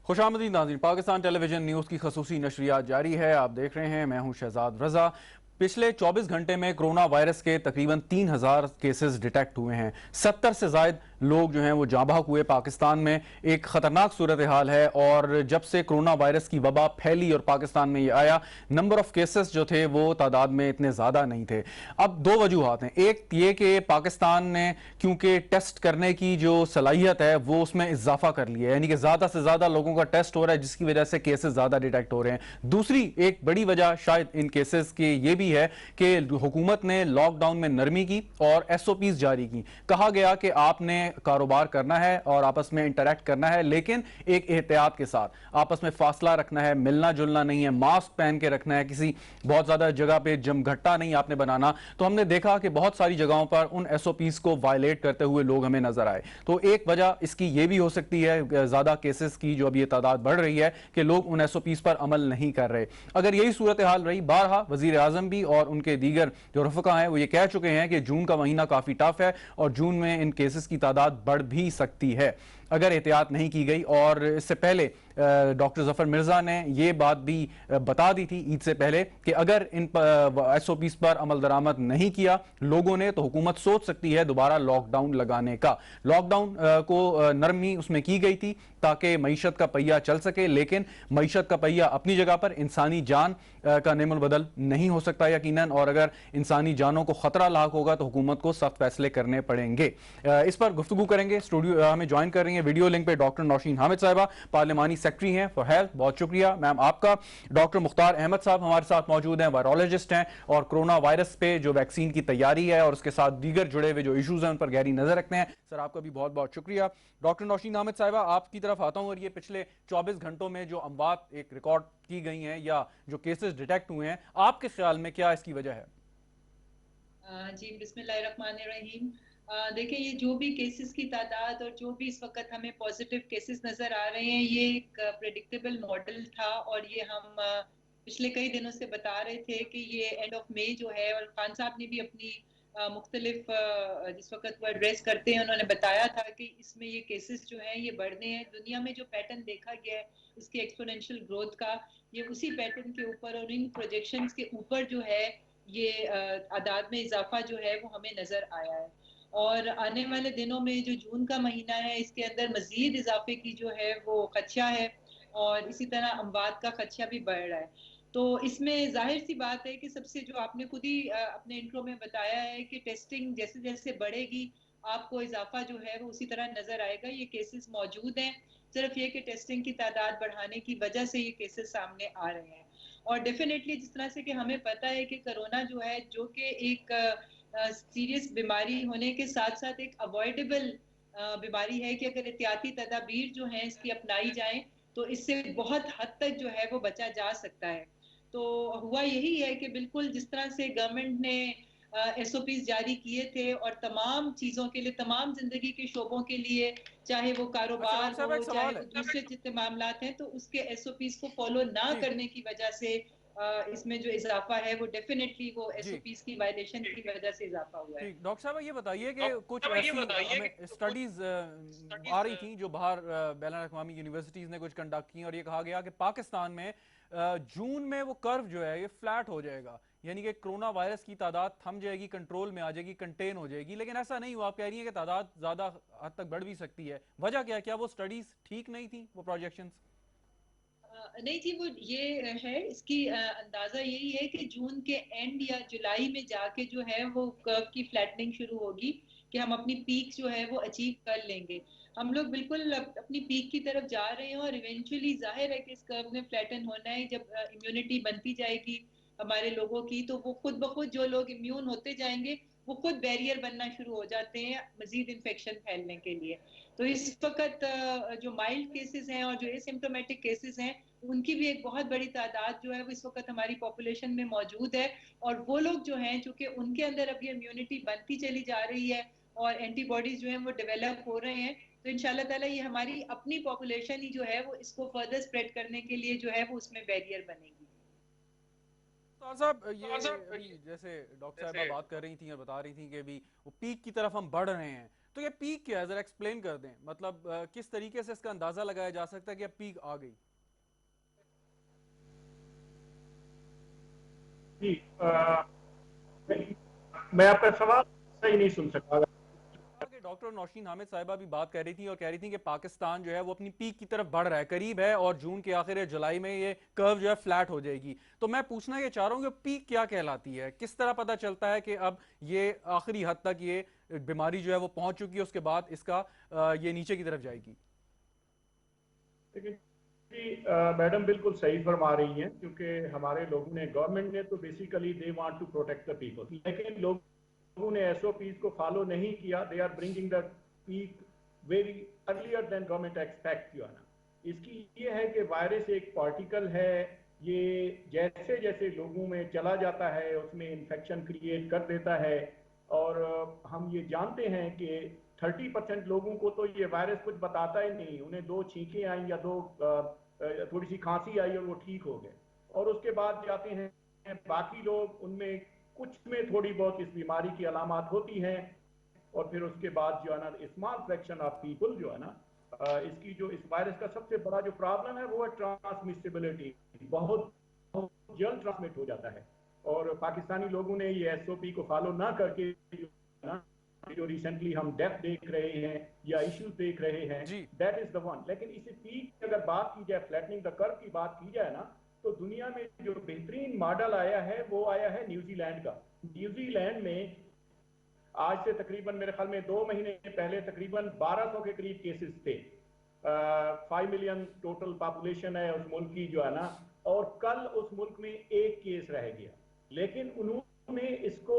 खुशामदीद नाज़रीन, Pakistan television news की खसूसी नशरियात जारी है। आप देख रहे हैं, मैं हूं शहजाद रजा। पिछले 24 घंटे में कोरोना वायरस के तकरीबन 3000 केसेस डिटेक्ट हुए हैं। 70 से ज़ायद लोग जो हैं वो जाँ बहक हुए। पाकिस्तान में एक ख़तरनाक सूरत हाल है और जब से कोरोना वायरस की वबा फैली और पाकिस्तान में ये आया, नंबर ऑफ केसेस जो थे वो तादाद में इतने ज़्यादा नहीं थे। अब दो वजूहात हैं। एक ये कि पाकिस्तान ने क्योंकि टेस्ट करने की जो सलाहियत है वो उसमें इजाफा कर लिया है, यानी कि ज़्यादा से ज़्यादा लोगों का टेस्ट हो रहा है, जिसकी वजह से केसेस ज़्यादा डिटेक्ट हो रहे हैं। दूसरी एक बड़ी वजह शायद इन केसेस की ये भी है कि हुकूमत ने लॉकडाउन में नरमी की और एसओपीज जारी की। कहा गया कि आपने कारोबार करना है और आपस में इंटरेक्ट करना है, लेकिन एक एहतियात के साथ, आपस में फासला रखना है, मिलना जुलना नहीं है, मास्क पहन के रखना है, किसी बहुत ज्यादा जगह पे जमघट्टा नहीं आपने बनाना। तो हमने देखा कि बहुत सारी जगहों पर उन एसओपीज को वायलेट करते हुए लोग हमें नजर आए। तो एक वजह इसकी ये भी हो सकती है, ज्यादा केसेस की जो अभी ये तादाद बढ़ रही है, कि लोग उन एसओपीज पर अमल नहीं कर रहे। अगर यही सूरत हाल रही, बारहा वजीर आजम भी और उनके दीगर जो रफका हैं वो ये कह चुके हैं कि जून का महीना काफी टफ है और जून में इन केसेस की तादाद बढ़ भी सकती है अगर एहतियात नहीं की गई। और इससे पहले डॉक्टर जफर मिर्जा ने यह बात भी बता दी थी ईद से पहले कि अगर इन एसओपीज पर अमल दरामद नहीं किया लोगों ने, तो हुकूमत सोच सकती है दोबारा लॉकडाउन लगाने का। लॉकडाउन को नरमी उसमें की गई थी ताकि मईशत का पहिया चल सके, लेकिन मईशत का पहिया अपनी जगह पर, इंसानी जान का नेमुल बदल नहीं हो सकता यकीनन, और अगर इंसानी जानों को खतरा लाक होगा तो हुकूमत को सख्त फैसले करने पड़ेंगे। इस पर गुफ्तगू करेंगे। स्टूडियो हमें ज्वाइन कर रही है वीडियो लिंक पे डॉक्टर नौशीन हामिद साहिबा, पार्लिमानी सेक्रेटरी हैं फॉर हेल्थ। बहुत शुक्रिया मैम आपका। डॉक्टर मुख्तार अहमद साहब हमारे साथ मौजूद हैं, वायरोलॉजिस्ट हैं और कोरोना वायरस पे जो वैक्सीन की तैयारी है और उसके साथ दीगर जुड़े हुए जो इशूज हैं उन पर गहरी नजर रखते हैं। सर आपका भी बहुत बहुत शुक्रिया। डॉक्टर नौशीन हामिद साहिबा, आपकी तरफ आता हूं। और ये पिछले 24 घंटों में जो अमवात एक रिकॉर्ड की गई हैं या जो केसेस डिटेक्ट हुए हैं, आपके ख्याल में क्या इसकी वजह है? जी बिस्मिल्लाहिर्रहमानिर्रहीम। देखिए, ये जो भी केसेस की तादाद और जो भी इस वक्त हमें पॉजिटिव केसेस नजर आ रहे हैं, ये एक प्रेडिक्टेबल मॉडल था और ये हम पिछले कई दिनों से बता रहे थे कि ये एंड ऑफ मई जो है, और खान साहब ने भी अपनी मुख्तलिफ जिस वक्त वो एड्रेस करते हैं उन्होंने बताया था कि इसमें ये केसेस जो हैं ये बढ़ने हैं। दुनिया में जो पैटर्न देखा गया है इसके एक्सपोनेंशियल ग्रोथ का, ये उसी पैटर्न के ऊपर और इन प्रोजेक्शंस के ऊपर जो है ये आदाद में इजाफा जो है वो हमें नजर आया है। और आने वाले दिनों में जो जून का महीना है इसके अंदर मजीद इजाफे की जो है वो खदशा है और इसी तरह अमवात का खदशा भी बढ़ रहा है। तो इसमें जाहिर सी बात है कि सबसे जो आपने खुद ही अपने इंट्रो में बताया है कि टेस्टिंग जैसे जैसे बढ़ेगी आपको इजाफा जो है वो उसी तरह नजर आएगा। ये केसेस मौजूद हैं, सिर्फ ये कि टेस्टिंग की तादाद बढ़ाने की वजह से ये केसेस सामने आ रहे हैं। और डेफिनेटली जिस तरह से कि हमें पता है कि कोरोना जो है, जो कि एक सीरियस बीमारी होने के साथ साथ एक अवॉइडेबल बीमारी है कि अगर एहतियाती तदाबीर जो है इसकी अपनाई जाए तो इससे बहुत हद तक जो है वो बचा जा सकता है। तो हुआ यही है कि बिल्कुल जिस तरह से गवर्नमेंट ने एसओपीज जारी किए थे और तमाम चीजों के लिए, तमाम जिंदगी के शोबों के लिए, चाहे वो अच्छा डॉक्टर कारोबार साहब, एक हो चाहे सवाल वो है। दूसरे जितने मामला हैं, तो उसके एसओपीज को फॉलो ना जी करने की वजह से इसमें जो इजाफा है वो डेफिनेटली वो जी एसओपीज की वायलेशन की वजह से इजाफा हुआ है। ठीक। डॉक्टर साहब ये बताइए कि कुछ ऐसी हमें स्टडीज आ रही थी जो बाहर बैन अवी यूनिवर्सिटीज ने कुछ कंडक्ट की और ये कहा गया कि पाकिस्तान में जून में वो कर्व जो है ये फ्लैट हो जाएगा, यानी कि कोरोना वायरस की तादाद थम जाएगी, कंट्रोल में आ जाएगी, कंटेन हो जाएगी। लेकिन ऐसा नहीं हुआ। आप कह रही हैं कि तादाद ज्यादा हद तक बढ़ भी सकती है। वजह क्या है? क्या वो स्टडीज ठीक नहीं थी, वो प्रोजेक्शंस? नहीं जी, वो ये है, इसकी अंदाजा यही है कि जून के एंड या जुलाई में जाके जो है वो कर्व की फ्लैटनिंग शुरू होगी कि हम अपनी पीक जो है वो अचीव कर लेंगे। हम लोग बिल्कुल अपनी पीक की तरफ जा रहे हैं और इवेंचुअली जाहिर है कि इस कर्व ने फ्लैटन होना है। जब इम्यूनिटी बनती जाएगी हमारे लोगों की, तो वो खुद ब खुद जो लोग इम्यून होते जाएंगे वो खुद बैरियर बनना शुरू हो जाते हैं मजीद इन्फेक्शन फैलने के लिए। तो इस वक्त जो माइल्ड केसेस हैं और जो एसिम्टोमेटिक केसेस हैं उनकी भी एक बहुत बड़ी तादाद जो है वो इस वक्त हमारी पॉपुलेशन में मौजूद है। और वो लोग जो हैं, चूंकि उनके अंदर अभी इम्यूनिटी बनती चली जा रही है और एंटीबॉडीज जो हैं वो डेवलप हो रहे हैं, तो इंशाल्लाह ताला ये हमारी अपनी पॉपुलेशन ही जो है वो इसको फर्दर स्प्रेड करने के लिए जो है वो उसमें बैरियर बनेगी। तो साहब ये अभी जैसे डॉक्टर साहबा बात कर रही थी और बता रही थी कि अभी वो पीक की तरफ हम बढ़ रहे हैं, تو یہ پیک کیا ہے ذرا ایکسپلین کر دیں, مطلب کس طریقے سے اس کا اندازہ لگایا جا سکتا ہے کہ اب پیک آ گئی؟ جی میں آپ کا سوال صحیح نہیں سن سکا. کہ ڈاکٹر نوشین حامد صاحبہ بھی بات کر رہی تھی اور کہہ رہی تھی کہ پاکستان جو ہے وہ اپنی پیک کی طرف بڑھ رہا ہے, قریب ہے, اور جون کے آخر یا جولائی میں یہ کرو جو ہے فلیٹ ہو جائے گی. تو میں پوچھنا یہ چاہ رہا ہوں کہ پیک کیا کہلاتی ہے, کس طرح پتہ چلتا ہے کہ اب یہ آخری حد تک یہ بیماری جو ہے وہ پہنچ چکی ہے, اس کے بعد اس کا یہ نیچے کی طرف جائے گی؟ جی میڈم بالکل صحیح فرما رہی ہیں, کیونکہ ہمارے لوگوں نے, گورنمنٹ نے تو basically they want to protect the people, لیکن لوگوں نے ایس او پیز کو فالو نہیں کیا. They are bringing the peak very earlier than government expect. جو ہے نا, اس کی یہ ہے کہ وائرس ایک پارٹیکل ہے, یہ جیسے جیسے لوگوں میں چلا جاتا ہے اس میں انفیکشن کریٹ کر دیتا ہے, اور ہم یہ جانتے ہیں کہ 30% لوگوں کو تو یہ وائرس کچھ بتاتا ہی نہیں, انہیں 2 چھینکیں آئیں یا 2 تھوڑی سی کھانسی آئی اور وہ ٹھیک ہو گئے, اور اس کے بعد جاتے ہیں باقی لوگ, ان میں کچھ میں تھوڑی بہت اس بیماری کی علامات ہوتی ہیں, اور پھر اس کے بعد جو ہے نا اسمال فریکشن آف پیپل جو ہے نا, اس کی جو اس وائرس کا سب سے بڑا جو پرابلم ہے وہ ہے ٹرانسمیسیبلٹی, بہت جلد ٹرانسمٹ ہو جاتا ہے. اور پاکستانی لوگوں نے یہ ایس او پی کو فالو نہ کر کے جو ریسنٹلی ہم ڈیتھ دیکھ رہے ہیں یا ایشوز دیکھ رہے ہیں, جی دیٹ از دا ون. لیکن اسی پیک کی اگر بات کی جائے, فلیٹننگ دا کرو کی بات کی جائے نا, تو دنیا میں جو بہترین ماڈل آیا ہے وہ آیا ہے نیوزی لینڈ کا. نیوزی لینڈ میں آج سے تقریباً میرے خیال میں 2 مہینے پہلے تقریباً 1200 کے قریب کیسز تھے. 5 ملین ٹوٹل پاپولیشن ہے اس ملک کی جو ہے نا, اور کل اس ملک میں 1 کیس رہ گیا. لیکن انہوں نے اس کو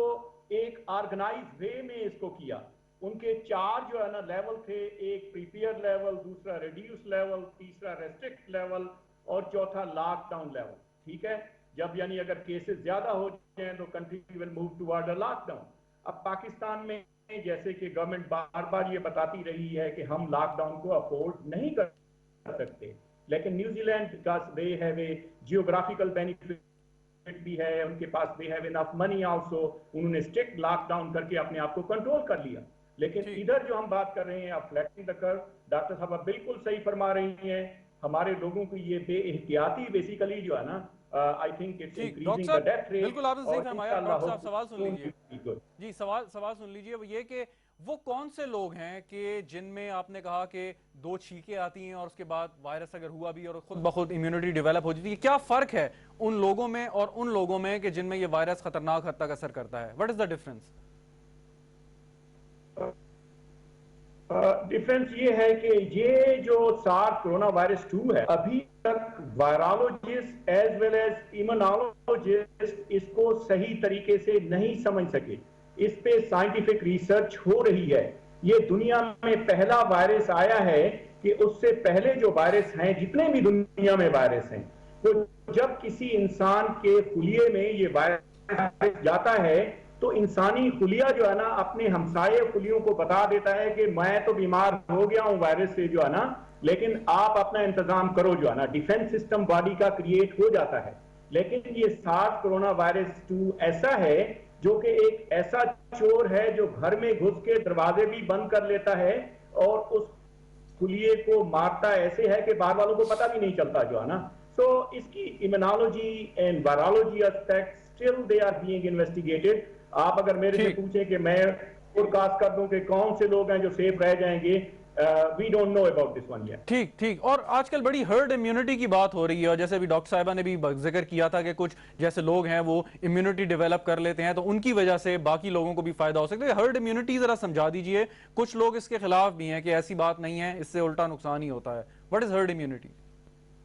ایک آرگنائز وے میں اس کو کیا. ان کے 4 جو ہے نا لیول تھے, ایک پریپیئر لیول, دوسرا ریڈیوس لیول, تیسرا ریسٹرکٹ لیول, اور چوتھا لاک ڈاؤن لیول. ٹھیک ہے, جب یعنی اگر کیسز زیادہ ہو جائیں تو country will move toward a lockdown. اب پاکستان میں جیسے کہ گورنمنٹ بار بار یہ بتاتی رہی ہے کہ ہم لاک ڈاؤن کو افورڈ نہیں کر سکتے, لیکن New Zealand because they have a geographical benefit بھی ہے, ان کے پاس they have enough money also, انہوں نے اسٹرکٹ لاک ڈاؤن کر کے اپنے آپ کو کنٹرول کر لیا. لیکن ادھر جو ہم بات کر رہے ہیں اب فلیٹنگ دا کرو, ڈاکٹر صاحبہ بالکل صحیح فرما رہی ہیں. ہمارے لوگوں کی یہ بے احتیاطی بیسیکلی جو ہے نا, I think it's increasing the death rate. بالکل آپ نے صحیح فرمایا. ڈاکٹر صاحب سوال سن لیجئے. اور جی سوال سن لیجئے, وہ یہ کہ وہ کون سے لوگ ہیں کہ جن میں آپ نے کہا کہ 2 چھینکیں آتی ہیں اور اس کے بعد وائرس اگر ہوا بھی اور خود بخود امیونٹی ڈیولپ ہو جاتی ہے, کیا فرق ہے ان لوگوں میں اور ان لوگوں میں کہ جن میں یہ وائرس خطرناک حد تک اثر کرتا ہے؟ What is the difference? Difference یہ ہے کہ یہ جو سارس کرونا وائرس 2 ہے, ابھی تک وائرالوجسٹ ایز ویل ایز ایمونالوجسٹ اس کو صحیح طریقے سے نہیں سمجھ سکے. اس پہ سائنٹیفک ریسرچ ہو رہی ہے. یہ دنیا میں پہلا وائرس آیا ہے کہ اس سے پہلے جو وائرس ہیں, جتنے بھی دنیا میں وائرس ہیں, تو جب کسی انسان کے خلیے میں یہ وائرس جاتا ہے تو انسانی خلیہ جو ہے نا اپنے ہمسائے خلیوں کو بتا دیتا ہے کہ میں تو بیمار ہو گیا ہوں وائرس سے جو ہے نا, لیکن آپ اپنا انتظام کرو. جو ہے نا ڈیفنس سسٹم باڈی کا کریٹ ہو جاتا ہے. لیکن یہ سارس کرونا وائرس 2 ایسا ہے جو کہ ایک ایسا چور ہے جو گھر میں گھس کے دروازے بھی بند کر لیتا ہے اور اس خلیے کو مارتا ایسے ہے کہ باہر والوں کو پتہ بھی نہیں چلتا جو ہے نا. سو اس کی immunology and virology aspect still they are being investigated. آپ اگر میرے سے پوچھیں کہ میں فور کاسٹ کر دوں کہ کون سے لوگ ہیں جو سیف رہ جائیں گے, we don't know about this one yet. ٹھیک. اور آج کل بڑی ہرڈ امیونٹی کی بات ہو رہی ہے, اور جیسے بھی ڈاکٹر صاحبہ نے بھی ذکر کیا تھا کہ کچھ جیسے لوگ ہیں وہ امیونٹی ڈیولپ کر لیتے ہیں تو ان کی وجہ سے باقی لوگوں کو بھی فائدہ ہو سکتا ہے. ہرڈ امیونٹی ذرا سمجھا دیجئے. کچھ لوگ اس کے خلاف بھی ہیں کہ ایسی بات نہیں ہے, اس سے الٹا نقصان ہی ہوتا ہے. What is herd immunity?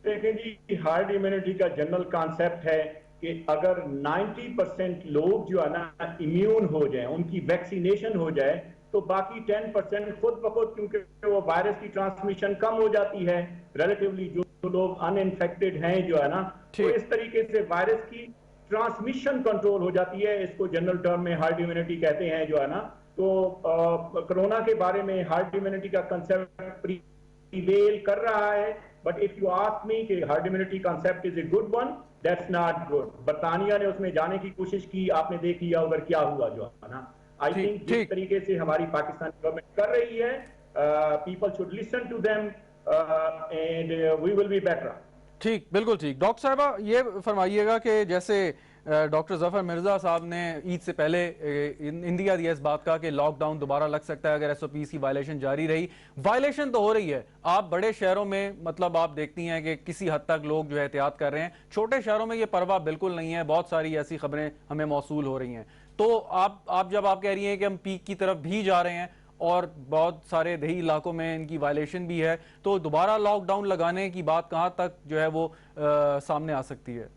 دیکھیں جی, ہارڈ امیونٹی کا جنرل کانسیپٹ ہے کہ اگر 90% لوگ جو ہے نا امیون ہو جائیں, ان کی ویکسینیشن ہو جائے, تو باقی 10% خود بخود, کیونکہ وہ وائرس کی ٹرانسمیشن کم ہو جاتی ہے ریلیٹیولی, جو لوگ ان انفیکٹڈ ہیں جو ہے نا, تو اس طریقے سے وائرس کی ٹرانسمیشن کنٹرول ہو جاتی ہے. اس کو جنرل ٹرم میں ہارڈ امیونٹی کہتے ہیں جو ہے نا. تو کرونا کے بارے میں ہارڈ امیونٹی کا کنسیپٹ پریویل کر رہا ہے. But if you ask me کہ herd immunity concept is a good one, that's not good. برطانیہ نے اس میں جانے کی کوشش کی, آپ نے دیکھ لیا اگر کیا ہوا جو ہے نا. आई थिंक जिस तरीके से हमारी पाकिस्तानी गवर्नमेंट कर रही है, people should listen to them and we will be better. ठीक, बिल्कुल ठीक। डॉक्टर साहबा ये फरमाइएगा कि जैसे डॉक्टर जफर मिर्जा साहब ने ईद से पहले इंदिया दिया इस बात का कि लॉकडाउन दोबारा लग सकता है अगर एसओपीज की वायलेशन जारी रही। वायलेशन तो हो रही है, आप बड़े शहरों में मतलब आप देखती हैं कि किसी हद तक लोग जो है एहतियात कर रहे हैं, छोटे शहरों में ये परवाह बिल्कुल नहीं है, बहुत सारी ऐसी खबरें हमें मौसूल हो रही हैं। तो आप जब आप कह रही हैं कि हम पीक की तरफ भी जा रहे हैं और बहुत सारे देही इलाकों में इनकी वायलेशन भी है, तो दोबारा लॉकडाउन लगाने की बात कहां तक जो है वो सामने आ सकती है?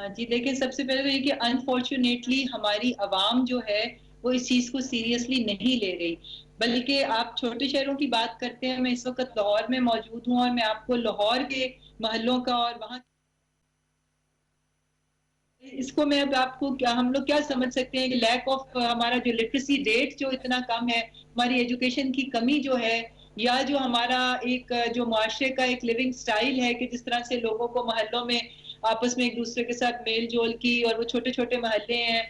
जी देखिए, सबसे पहले तो ये कि अनफॉर्चुनेटली हमारी आवाम जो है वो इस चीज को सीरियसली नहीं ले रही, बल्कि आप छोटे शहरों की बात करते हैं। मैं इस वक्त लाहौर में मौजूद हूँ और मैं आपको लाहौर के मोहल्लों का और वहाँ इसको मैं अब आपको क्या हम लोग क्या समझ सकते हैं कि लैक ऑफ हमारा जो लिटरेसी रेट जो इतना कम है, हमारी एजुकेशन की कमी जो है, या जो हमारा एक जो मुआशरे का एक लिविंग स्टाइल है कि जिस तरह से लोगों को मोहल्लों में आपस में एक दूसरे के साथ मेल जोल की, और वो छोटे छोटे मोहल्ले हैं,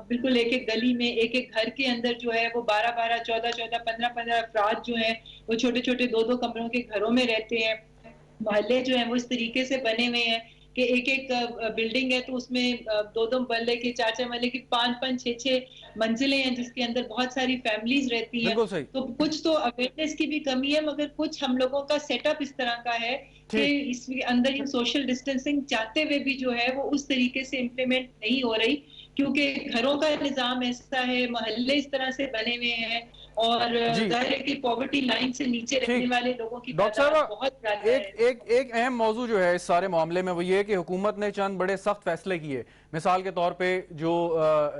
बिल्कुल एक एक गली में एक एक घर के अंदर जो है वो 12-12, 14-14, 15-15 अफराद जो हैं वो छोटे छोटे 2-2 कमरों के घरों में रहते हैं। मोहल्ले जो हैं वो इस तरीके से बने हुए हैं कि एक एक बिल्डिंग है तो उसमें 2-2 महल्ले की, 4-4 महल्ले की, 5-5, 6-6 मंजिलें हैं जिसके अंदर बहुत सारी फैमिलीज रहती हैं। बिल्कुल सही। तो कुछ तो अवेयरनेस की भी कमी है, मगर कुछ हम लोगों का सेटअप इस तरह का है कि इसके अंदर ये सोशल डिस्टेंसिंग चाहते हुए भी जो है वो उस तरीके से इम्प्लीमेंट नहीं हो रही, क्योंकि घरों का निजाम ऐसा है, मोहल्ले इस तरह से बने हुए हैं, और जाहिर है कि पॉवर्टी लाइन से नीचे रहने वाले लोगों की तादाद बहुत ज्यादा है। एक अहम मौजू जो है इस सारे मामले में वो ये है कि हुकूमत ने चंद बड़े सख्त फैसले किए। मिसाल के तौर पे जो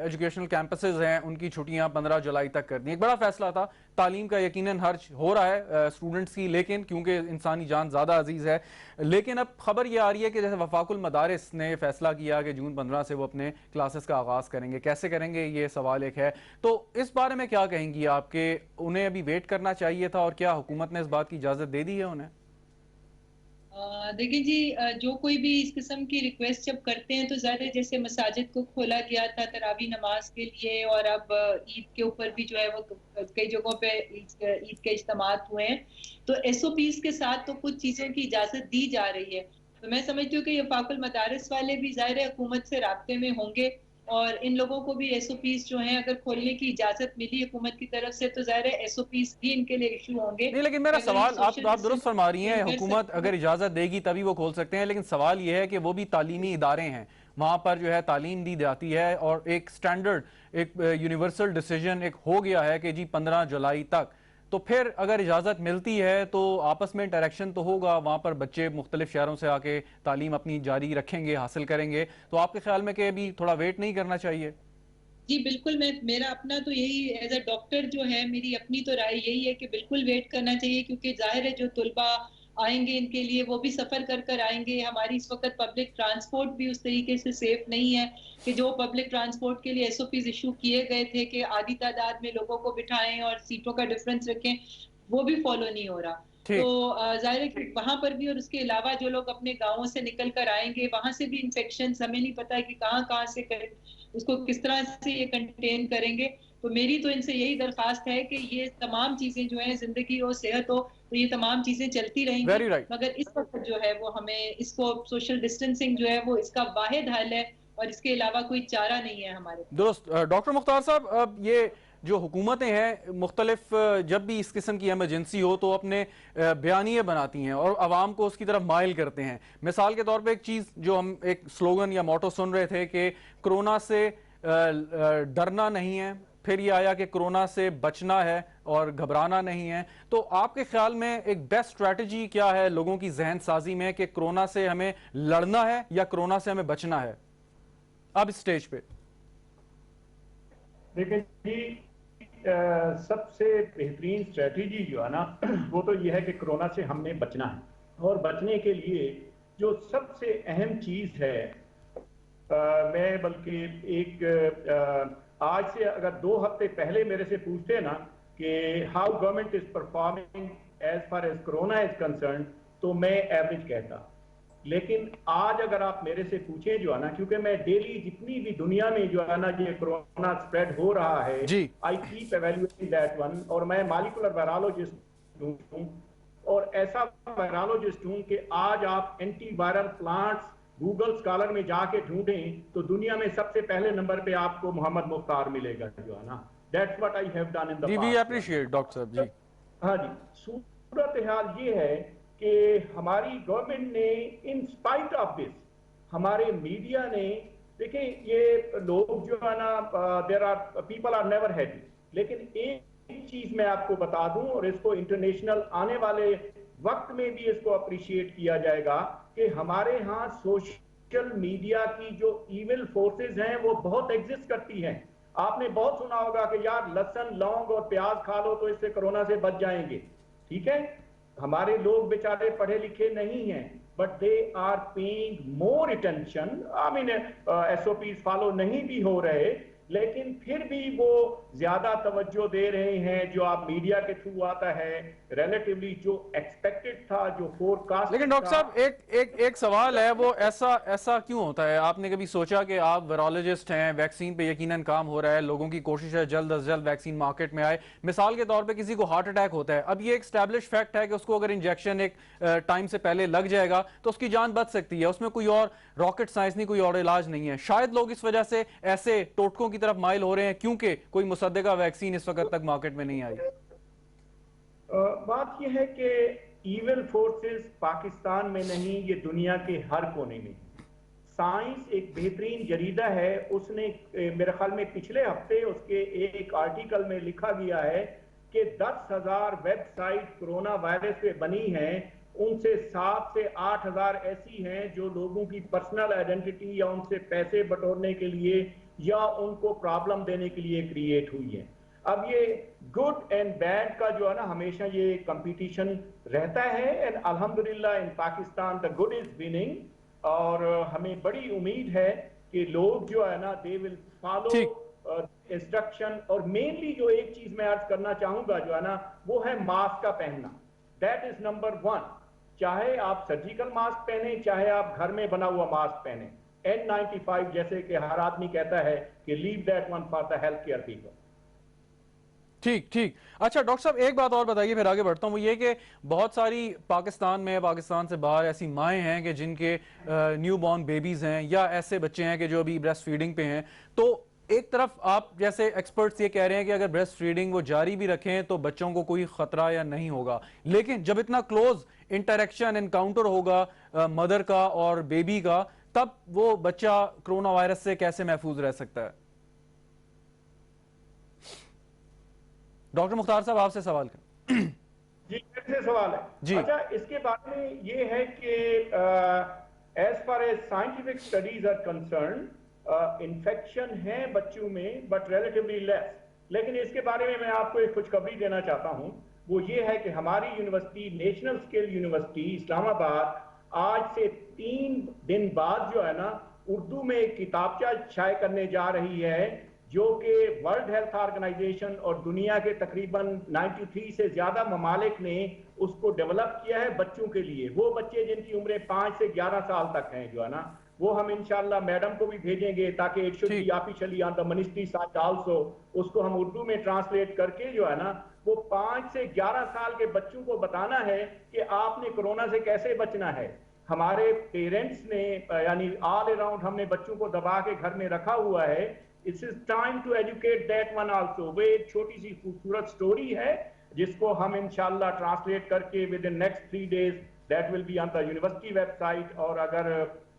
एजुकेशनल कैंपसेस हैं उनकी छुट्टियां 15 जुलाई तक कर दी। एक बड़ा फैसला था, तालीम का यकीनन हर्ज हो रहा है स्टूडेंट्स की, लेकिन क्योंकि इंसानी जान ज़्यादा अजीज़ है। लेकिन अब खबर ये आ रही है कि जैसे वफाकुल मदारिस ने फैसला किया कि जून 15 से वो अपने क्लासेस का आगाज़ करेंगे। कैसे करेंगे ये सवाल एक है, तो इस बारे में क्या कहेंगी आपके उन्हें अभी वेट करना चाहिए था और क्या हुकूमत ने इस बात की इजाज़त दे दी है उन्हें? देखिए जी, जो कोई भी इस किस्म की रिक्वेस्ट जब करते हैं तो ज़्यादा जैसे मसाजिद को खोला गया था तरावी नमाज के लिए, और अब ईद के ऊपर भी जो है वो कई जगहों पे ईद के इज्तिमात हुए हैं, तो एसओपीज के साथ तो कुछ चीज़ों की इजाज़त दी जा रही है। तो मैं समझती हूँ कि ये वफाकुल मदारिस वाले भी ज़ाहिर है हुकूमत से राब्ते में होंगे, और इन लोगों को भी एसओपीज जो हैं अगर खोलने की इजाज़त मिली हुकूमत की तरफ से तो ज़ाहिर है एसओपीज भी इनके लिए इशू होंगे। नहीं, लेकिन मेरा सवाल आप दुरुस्त फरमा रही हैं, हुकूमत अगर इजाजत देगी तभी वो खोल सकते हैं, लेकिन सवाल ये है कि वो भी तालीमी इदारे हैं, वहां पर जो है तालीम दी जाती है और एक स्टैंडर्ड एक यूनिवर्सल डिसीजन एक हो गया है कि जी 15 जुलाई तक, तो फिर अगर इजाज़त मिलती है तो आपस में इंटरेक्शन तो होगा, वहाँ पर बच्चे मुख्तलिफ शहरों से आके तालीम अपनी जारी रखेंगे, हासिल करेंगे, तो आपके ख्याल में कि अभी थोड़ा वेट नहीं करना चाहिए? जी बिल्कुल, मेरा अपना तो यही एज अ डॉक्टर जो है मेरी अपनी तो राय यही है कि बिल्कुल वेट करना चाहिए, क्योंकि जाहिर है जो तुलबा आएंगे इनके लिए वो भी सफर कर कर आएंगे। हमारी इस वक्त पब्लिक ट्रांसपोर्ट भी उस तरीके से सेफ नहीं है कि जो पब्लिक ट्रांसपोर्ट के लिए एसओपीज इशू किए गए थे कि आधी तादाद में लोगों को बिठाएं और सीटों का डिफरेंस रखें, वो भी फॉलो नहीं हो रहा। तो जाहिर है कि वहां पर भी, और उसके अलावा जो लोग अपने गाँवों से निकल कर आएंगे वहां से भी इन्फेक्शन, हमें नहीं पता है कि कहाँ से उसको किस तरह से ये कंटेन करेंगे। तो मेरी तो इनसे यही दरखास्त है कि ये तमाम चीजें जो हैं, जिंदगी हो, सेहत हो, तो ये तमाम चीजें चलती रहेंगी, मगर इस वक्त जो है वो हमें इसको सोशल डिस्टेंसिंग जो है वो इसका वाहिद हल है, और इसके अलावा कोई चारा नहीं है हमारे। दुरुस्त। डॉक्टर मुख्तार साहब, अब ये जो हुकूमतें हैं मुख्तलिफ जब भी इस किस्म की एमरजेंसी हो तो अपने बयानिए बनाती हैं और आवाम को उसकी तरफ माइल करते हैं। मिसाल के तौर पे एक चीज़ जो हम एक स्लोगन या मोटो सुन रहे थे कि कोरोना से डरना नहीं है, फिर ये आया कि कोरोना से बचना है और घबराना नहीं है। तो आपके ख्याल में एक बेस्ट स्ट्रैटेजी क्या है लोगों की जहन साजी में कि कोरोना से हमें लड़ना है या कोरोना से हमें बचना है अब इस स्टेज पे? देखिए जी, सबसे बेहतरीन स्ट्रेटजी जो है ना वो तो ये है कि कोरोना से हमने बचना है, और बचने के लिए जो सबसे अहम चीज़ है, मैं बल्कि एक आज से अगर 2 हफ्ते पहले मेरे से पूछते ना कि how government is performing as far as corona is concern, तो मैं एवरेज कहता। लेकिन आज अगर आप मेरे से पूछें जो है ना, क्योंकि मैं डेली जितनी भी दुनिया में जो है ना ये कोरोना स्प्रेड हो रहा है, जी I keep evaluating that one, और मैं मॉलिक्यूलर वायरोलॉजिस्ट हूँ और ऐसा वायरोलॉजिस्ट हूँ कि आज आप एंटीवायरल प्लांट्स गूगल स्कॉलर में जाके ढूंढें तो दुनिया में सबसे पहले नंबर पे आपको मोहम्मद मुख्तार मिलेगा जो है ना। That's what I have done in the जी, वी पास्ट। अप्रिशिएट डॉक्टर साहब जी। हाँ जी, सूरत हाल ये है कि हमारी गवर्नमेंट ने इन स्पाइट ऑफ दिस, हमारे मीडिया ने, देखिए ये लोग जो है ना, there are people are never happy, लेकिन एक चीज मैं आपको बता दूं और इसको इंटरनेशनल आने वाले वक्त में भी इसको अप्रिशिएट किया जाएगा कि हमारे यहाँ सोशल मीडिया की जो इविल फोर्सेस हैं वो बहुत एग्जिस्ट करती हैं। आपने बहुत सुना होगा कि यार लहसुन लौंग और प्याज खा लो तो इससे कोरोना से बच जाएंगे, ठीक है। हमारे लोग बेचारे पढ़े लिखे नहीं हैं, but they are paying more attention, I mean SOPs follow नहीं भी हो रहे, लेकिन फिर भी वो ज्यादा तवज्जो दे रहे हैं जो आप मीडिया के थ्रू आता है, रिलेटिवली जो एक्सपेक्टेड था, जो फोरकास्ट। लेकिन डॉक्टर साहब एक सवाल है, वो ऐसा क्यों होता है? आपने कभी सोचा कि आप वायरोलॉजिस्ट हैं, वैक्सीन पे यकीनन काम हो रहा है, लोगों की कोशिश है जल्द अज जल्द वैक्सीन मार्केट में आए, मिसाल के तौर पे किसी को हार्ट अटैक होता है, अब ये एक स्टैब्लिश फैक्ट है कि उसको अगर इंजेक्शन एक टाइम से पहले लग जाएगा तो उसकी जान बच सकती है, उसमें कोई और रॉकेट साइंस नहीं, कोई और इलाज नहीं है। शायद लोग इस वजह से ऐसे टोटकों की तरफ माइल हो रहे हैं क्योंकि कोई मुसद्दका वैक्सीन इस वक्त तक मार्केट में नहीं आई। बात यह है कि इविल फोर्सेस पाकिस्तान में नहीं, ये दुनिया के हर कोने में। साइंस एक बेहतरीन जरीदा है, उसने मेरे ख्याल में पिछले हफ्ते उसके एक आर्टिकल में लिखा गया है कि 10,000 वेबसाइट कोरोना वायरस पे बनी हैं, उनसे 7 से 8,000 ऐसी हैं जो लोगों की पर्सनल आइडेंटिटी या उनसे पैसे बटोरने के लिए या उनको प्रॉब्लम देने के लिए क्रिएट हुई है। अब ये गुड एंड बैड का जो है ना हमेशा ये कंपटीशन रहता है, एंड अल्हम्दुलिल्लाह in Pakistan the good is winning, और हमें बड़ी उम्मीद है कि लोग जो है ना दे विल फॉलो इंस्ट्रक्शन। और मेनली जो एक चीज मैं अर्ज करना चाहूंगा जो है ना वो है मास्क का पहनना, दैट इज नंबर 1। चाहे आप सर्जिकल मास्क पहने, चाहे आप घर में बना हुआ मास्क पहने, N95 जैसे कि हर आदमी कहता है कि leave that one for the health care people. ठीक। अच्छा डॉक्टर साहब एक बात और बताइए, फिर आगे बढ़ता हूँ। वो ये कि बहुत सारी पाकिस्तान में, पाकिस्तान से बाहर ऐसी माएँ हैं कि जिनके न्यू बॉर्न बेबीज हैं या ऐसे बच्चे हैं कि जो अभी ब्रेस्ट फीडिंग पे हैं, तो एक तरफ आप जैसे एक्सपर्ट्स ये कह रहे हैं कि अगर ब्रेस्ट फीडिंग वो जारी भी रखें तो बच्चों को कोई खतरा या नहीं होगा, लेकिन जब इतना क्लोज इंटरेक्शन एनकाउंटर होगा मदर का और बेबी का, तब वो बच्चा कोरोना वायरस से कैसे महफूज रह सकता है? डॉक्टर मुख्तार साहब आपसे सवाल करें। जी मेरे से सवाल है जी। अच्छा, इसके बारे में ये है कि as far as scientific studies are concern, infection है बच्चों में बट रिलेटिवली लेस, लेकिन इसके बारे में मैं आपको एक खुशखबरी देना चाहता हूं। वो ये है कि हमारी university, national skill university Islamabad, आज से 3 दिन बाद जो है ना उर्दू में एक किताबचा शाये करने जा रही है जो कि वर्ल्ड हेल्थ ऑर्गेनाइजेशन और दुनिया के तकरीबन 93 से ज्यादा ममालिक ने उसको डेवलप किया है बच्चों के लिए। वो बच्चे जिनकी उम्रें 5 से 11 साल तक हैं जो है ना, वो हम इंशाल्लाह मैडम को भी भेजेंगे ताकि it should be officially on the ministry site also, उसको हम उर्दू में ट्रांसलेट करके जो है ना वो 5 से 11 साल के बच्चों को बताना है कि आपने कोरोना से कैसे बचना है। हमारे पेरेंट्स ने यानी ऑल अराउंड हमने बच्चों को दबा के घर में रखा हुआ है। It's is time to educate that one also. वो एक छोटी सी खूबसूरत स्टोरी है जिसको हम इंशाल्लाह ट्रांसलेट करके with in next 3 days that will be on the university website. और अगर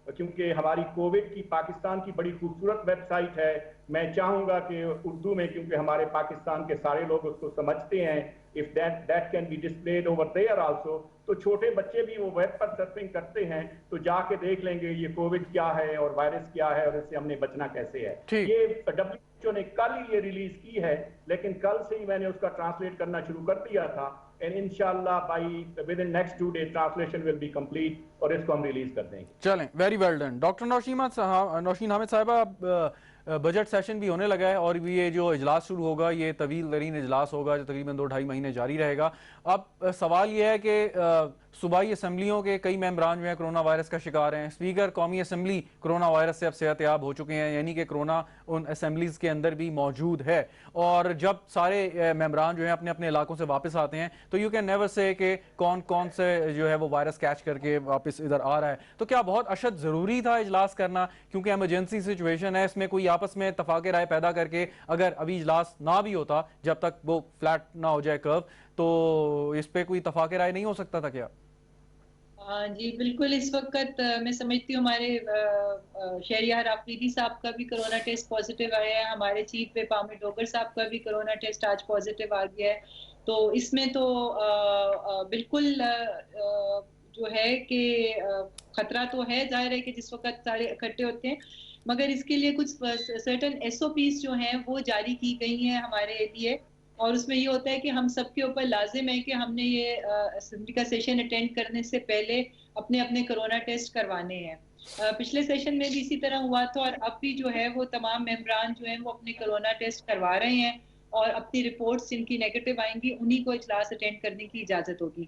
क्योंकि हमारी कोविड की पाकिस्तान की बड़ी खूबसूरत वेबसाइट है, मैं चाहूंगा कि उर्दू में, क्योंकि हमारे पाकिस्तान के सारे लोग उसको समझते हैं, if that can be displayed over there also, तो छोटे बच्चे भी वो वेब पर सर्फिंग करते हैं तो जाके देख लेंगे ये कोविड क्या है और वायरस क्या है और इससे हमने बचना कैसे है। ये WHO ने कल ही ये रिलीज की है, लेकिन कल से ही मैंने उसका ट्रांसलेट करना शुरू कर दिया था, एंड इंशाल्लाह by within next 2 days translation will be complete और इसको हम रिलीज कर देंगे। चलें, very well done. Doctor Naushin Hamid साहिबा, बजट सेशन भी होने लगा है और ये जो इजलास शुरू होगा ये तवील तरीन इजलास होगा जो तकरीबन 2-2.5 महीने जारी रहेगा। अब सवाल ये है कि صوبائی اسمبلیوں کے کئی ممبران جو ہیں کرونا وائرس کا شکار ہیں. اسپیکر قومی اسمبلی کرونا وائرس سے اب صحت یاب ہو چکے ہیں, یعنی کہ کرونا ان اسمبلیز کے اندر بھی موجود ہے. اور جب سارے ممبران جو ہیں اپنے اپنے علاقوں سے واپس آتے ہیں تو یو کین نیور سے کہ کون کون سے جو ہے وہ وائرس کیچ کر کے واپس ادھر آ رہا ہے. تو کیا بہت اشد ضروری تھا اجلاس کرنا, کیونکہ ایمرجنسی سچویشن ہے, اس میں کوئی آپس میں اتفاق رائے پیدا کر کے اگر ابھی اجلاس نہ بھی ہوتا جب تک وہ فلیٹ نہ ہو جائے کرو, تو اس پہ کوئی اتفاق رائے نہیں ہو سکتا تھا کیا؟ جی بالکل. اس وقت میں سمجھتی ہوں ہمارے شہریار آفریدی صاحب کا بھی کرونا ٹیسٹ پازیٹیو آیا ہے, ہمارے چیف وے عامر ڈوگر صاحب کا بھی کرونا ٹیسٹ آج پازیٹیو آ گیا ہے. تو اس میں تو بالکل جو ہے کہ خطرہ تو ہے, ظاہر ہے کہ جس وقت سارے اکٹھے ہوتے ہیں, مگر اس کے لیے کچھ سرٹن ایس او پیز جو ہیں وہ جاری کی گئی ہیں ہمارے لیے, اور اس میں یہ ہوتا ہے کہ ہم سب کے اوپر لازم ہے کہ ہم نے یہ اسمبلی کا سیشن اٹینڈ کرنے سے پہلے اپنے اپنے کرونا ٹیسٹ کروانے ہیں. پچھلے سیشن میں بھی اسی طرح ہوا تھا, اور اب بھی جو ہے وہ تمام ممبران جو ہیں وہ اپنے کرونا ٹیسٹ کروا رہے ہیں, اور اپنی رپورٹس جن کی نیگیٹو آئیں گی انہی کو اجلاس اٹینڈ کرنے کی اجازت ہوگی.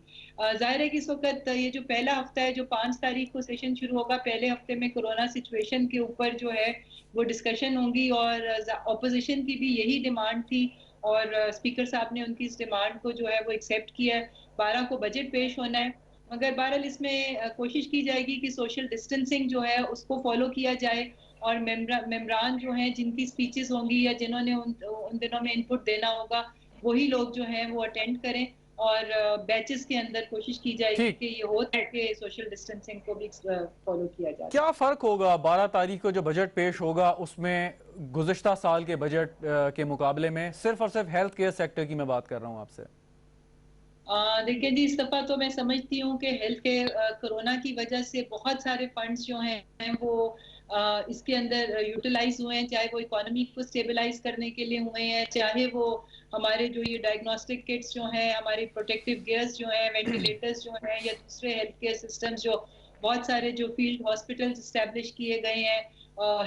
ظاہر ہے کہ اس وقت یہ جو پہلا ہفتہ ہے, جو 5 تاریخ کو سیشن شروع ہوگا, پہلے ہفتے میں کرونا سچویشن کے اوپر جو ہے وہ ڈسکشن ہوں گی, اور اپوزیشن کی بھی یہی ڈیمانڈ تھی, اور اسپیکر صاحب نے ان کی اس ڈیمانڈ کو جو ہے وہ ایکسیپٹ کیا ہے. 12 کو بجٹ پیش ہونا ہے, مگر بہرحال اس میں کوشش کی جائے گی کہ سوشل ڈسٹینسنگ جو ہے اس کو فالو کیا جائے, اور ممبران جو ہیں جن کی سپیچز ہوں گی یا جنہوں نے ان دنوں میں انپٹ دینا ہوگا وہی لوگ جو ہیں وہ اٹینڈ کریں, اور بیچز کے اندر کوشش کی جائے گی کہ یہ ہو کہ سوشل ڈسٹینسنگ کو بھی فالو کیا جائے. کیا فرق ہوگا 12 تاریخ کو جو بجٹ پیش ہوگا اس میں گزشتہ سال کے بجٹ کے مقابلے میں؟ صرف اور صرف ہیلتھ کیئر سیکٹر کی میں بات کر رہا ہوں آپ سے. دیکھیں جی, اس دفعہ تو میں سمجھتی ہوں کہ ہیلتھ کیئر کرونا کی وجہ سے بہت سارے فنڈز جو ہیں وہ اس کے اندر یوٹیلائز ہوئے ہیں, چاہے وہ اکانومی کو سٹیبلائز کرنے کے لیے ہوئے ہیں, چاہے وہ ہمارے جو یہ ڈائگنوسٹک کٹس جو ہیں, ہماری پروٹیکٹیو گیئرز جو ہیں, وینٹیلیٹرز جو ہیں, یا دوسرے ہیلتھ کیئر سسٹمز, جو بہت سارے جو فیلڈ ہاسپٹلز اسٹیبلش کیے گئے ہیں,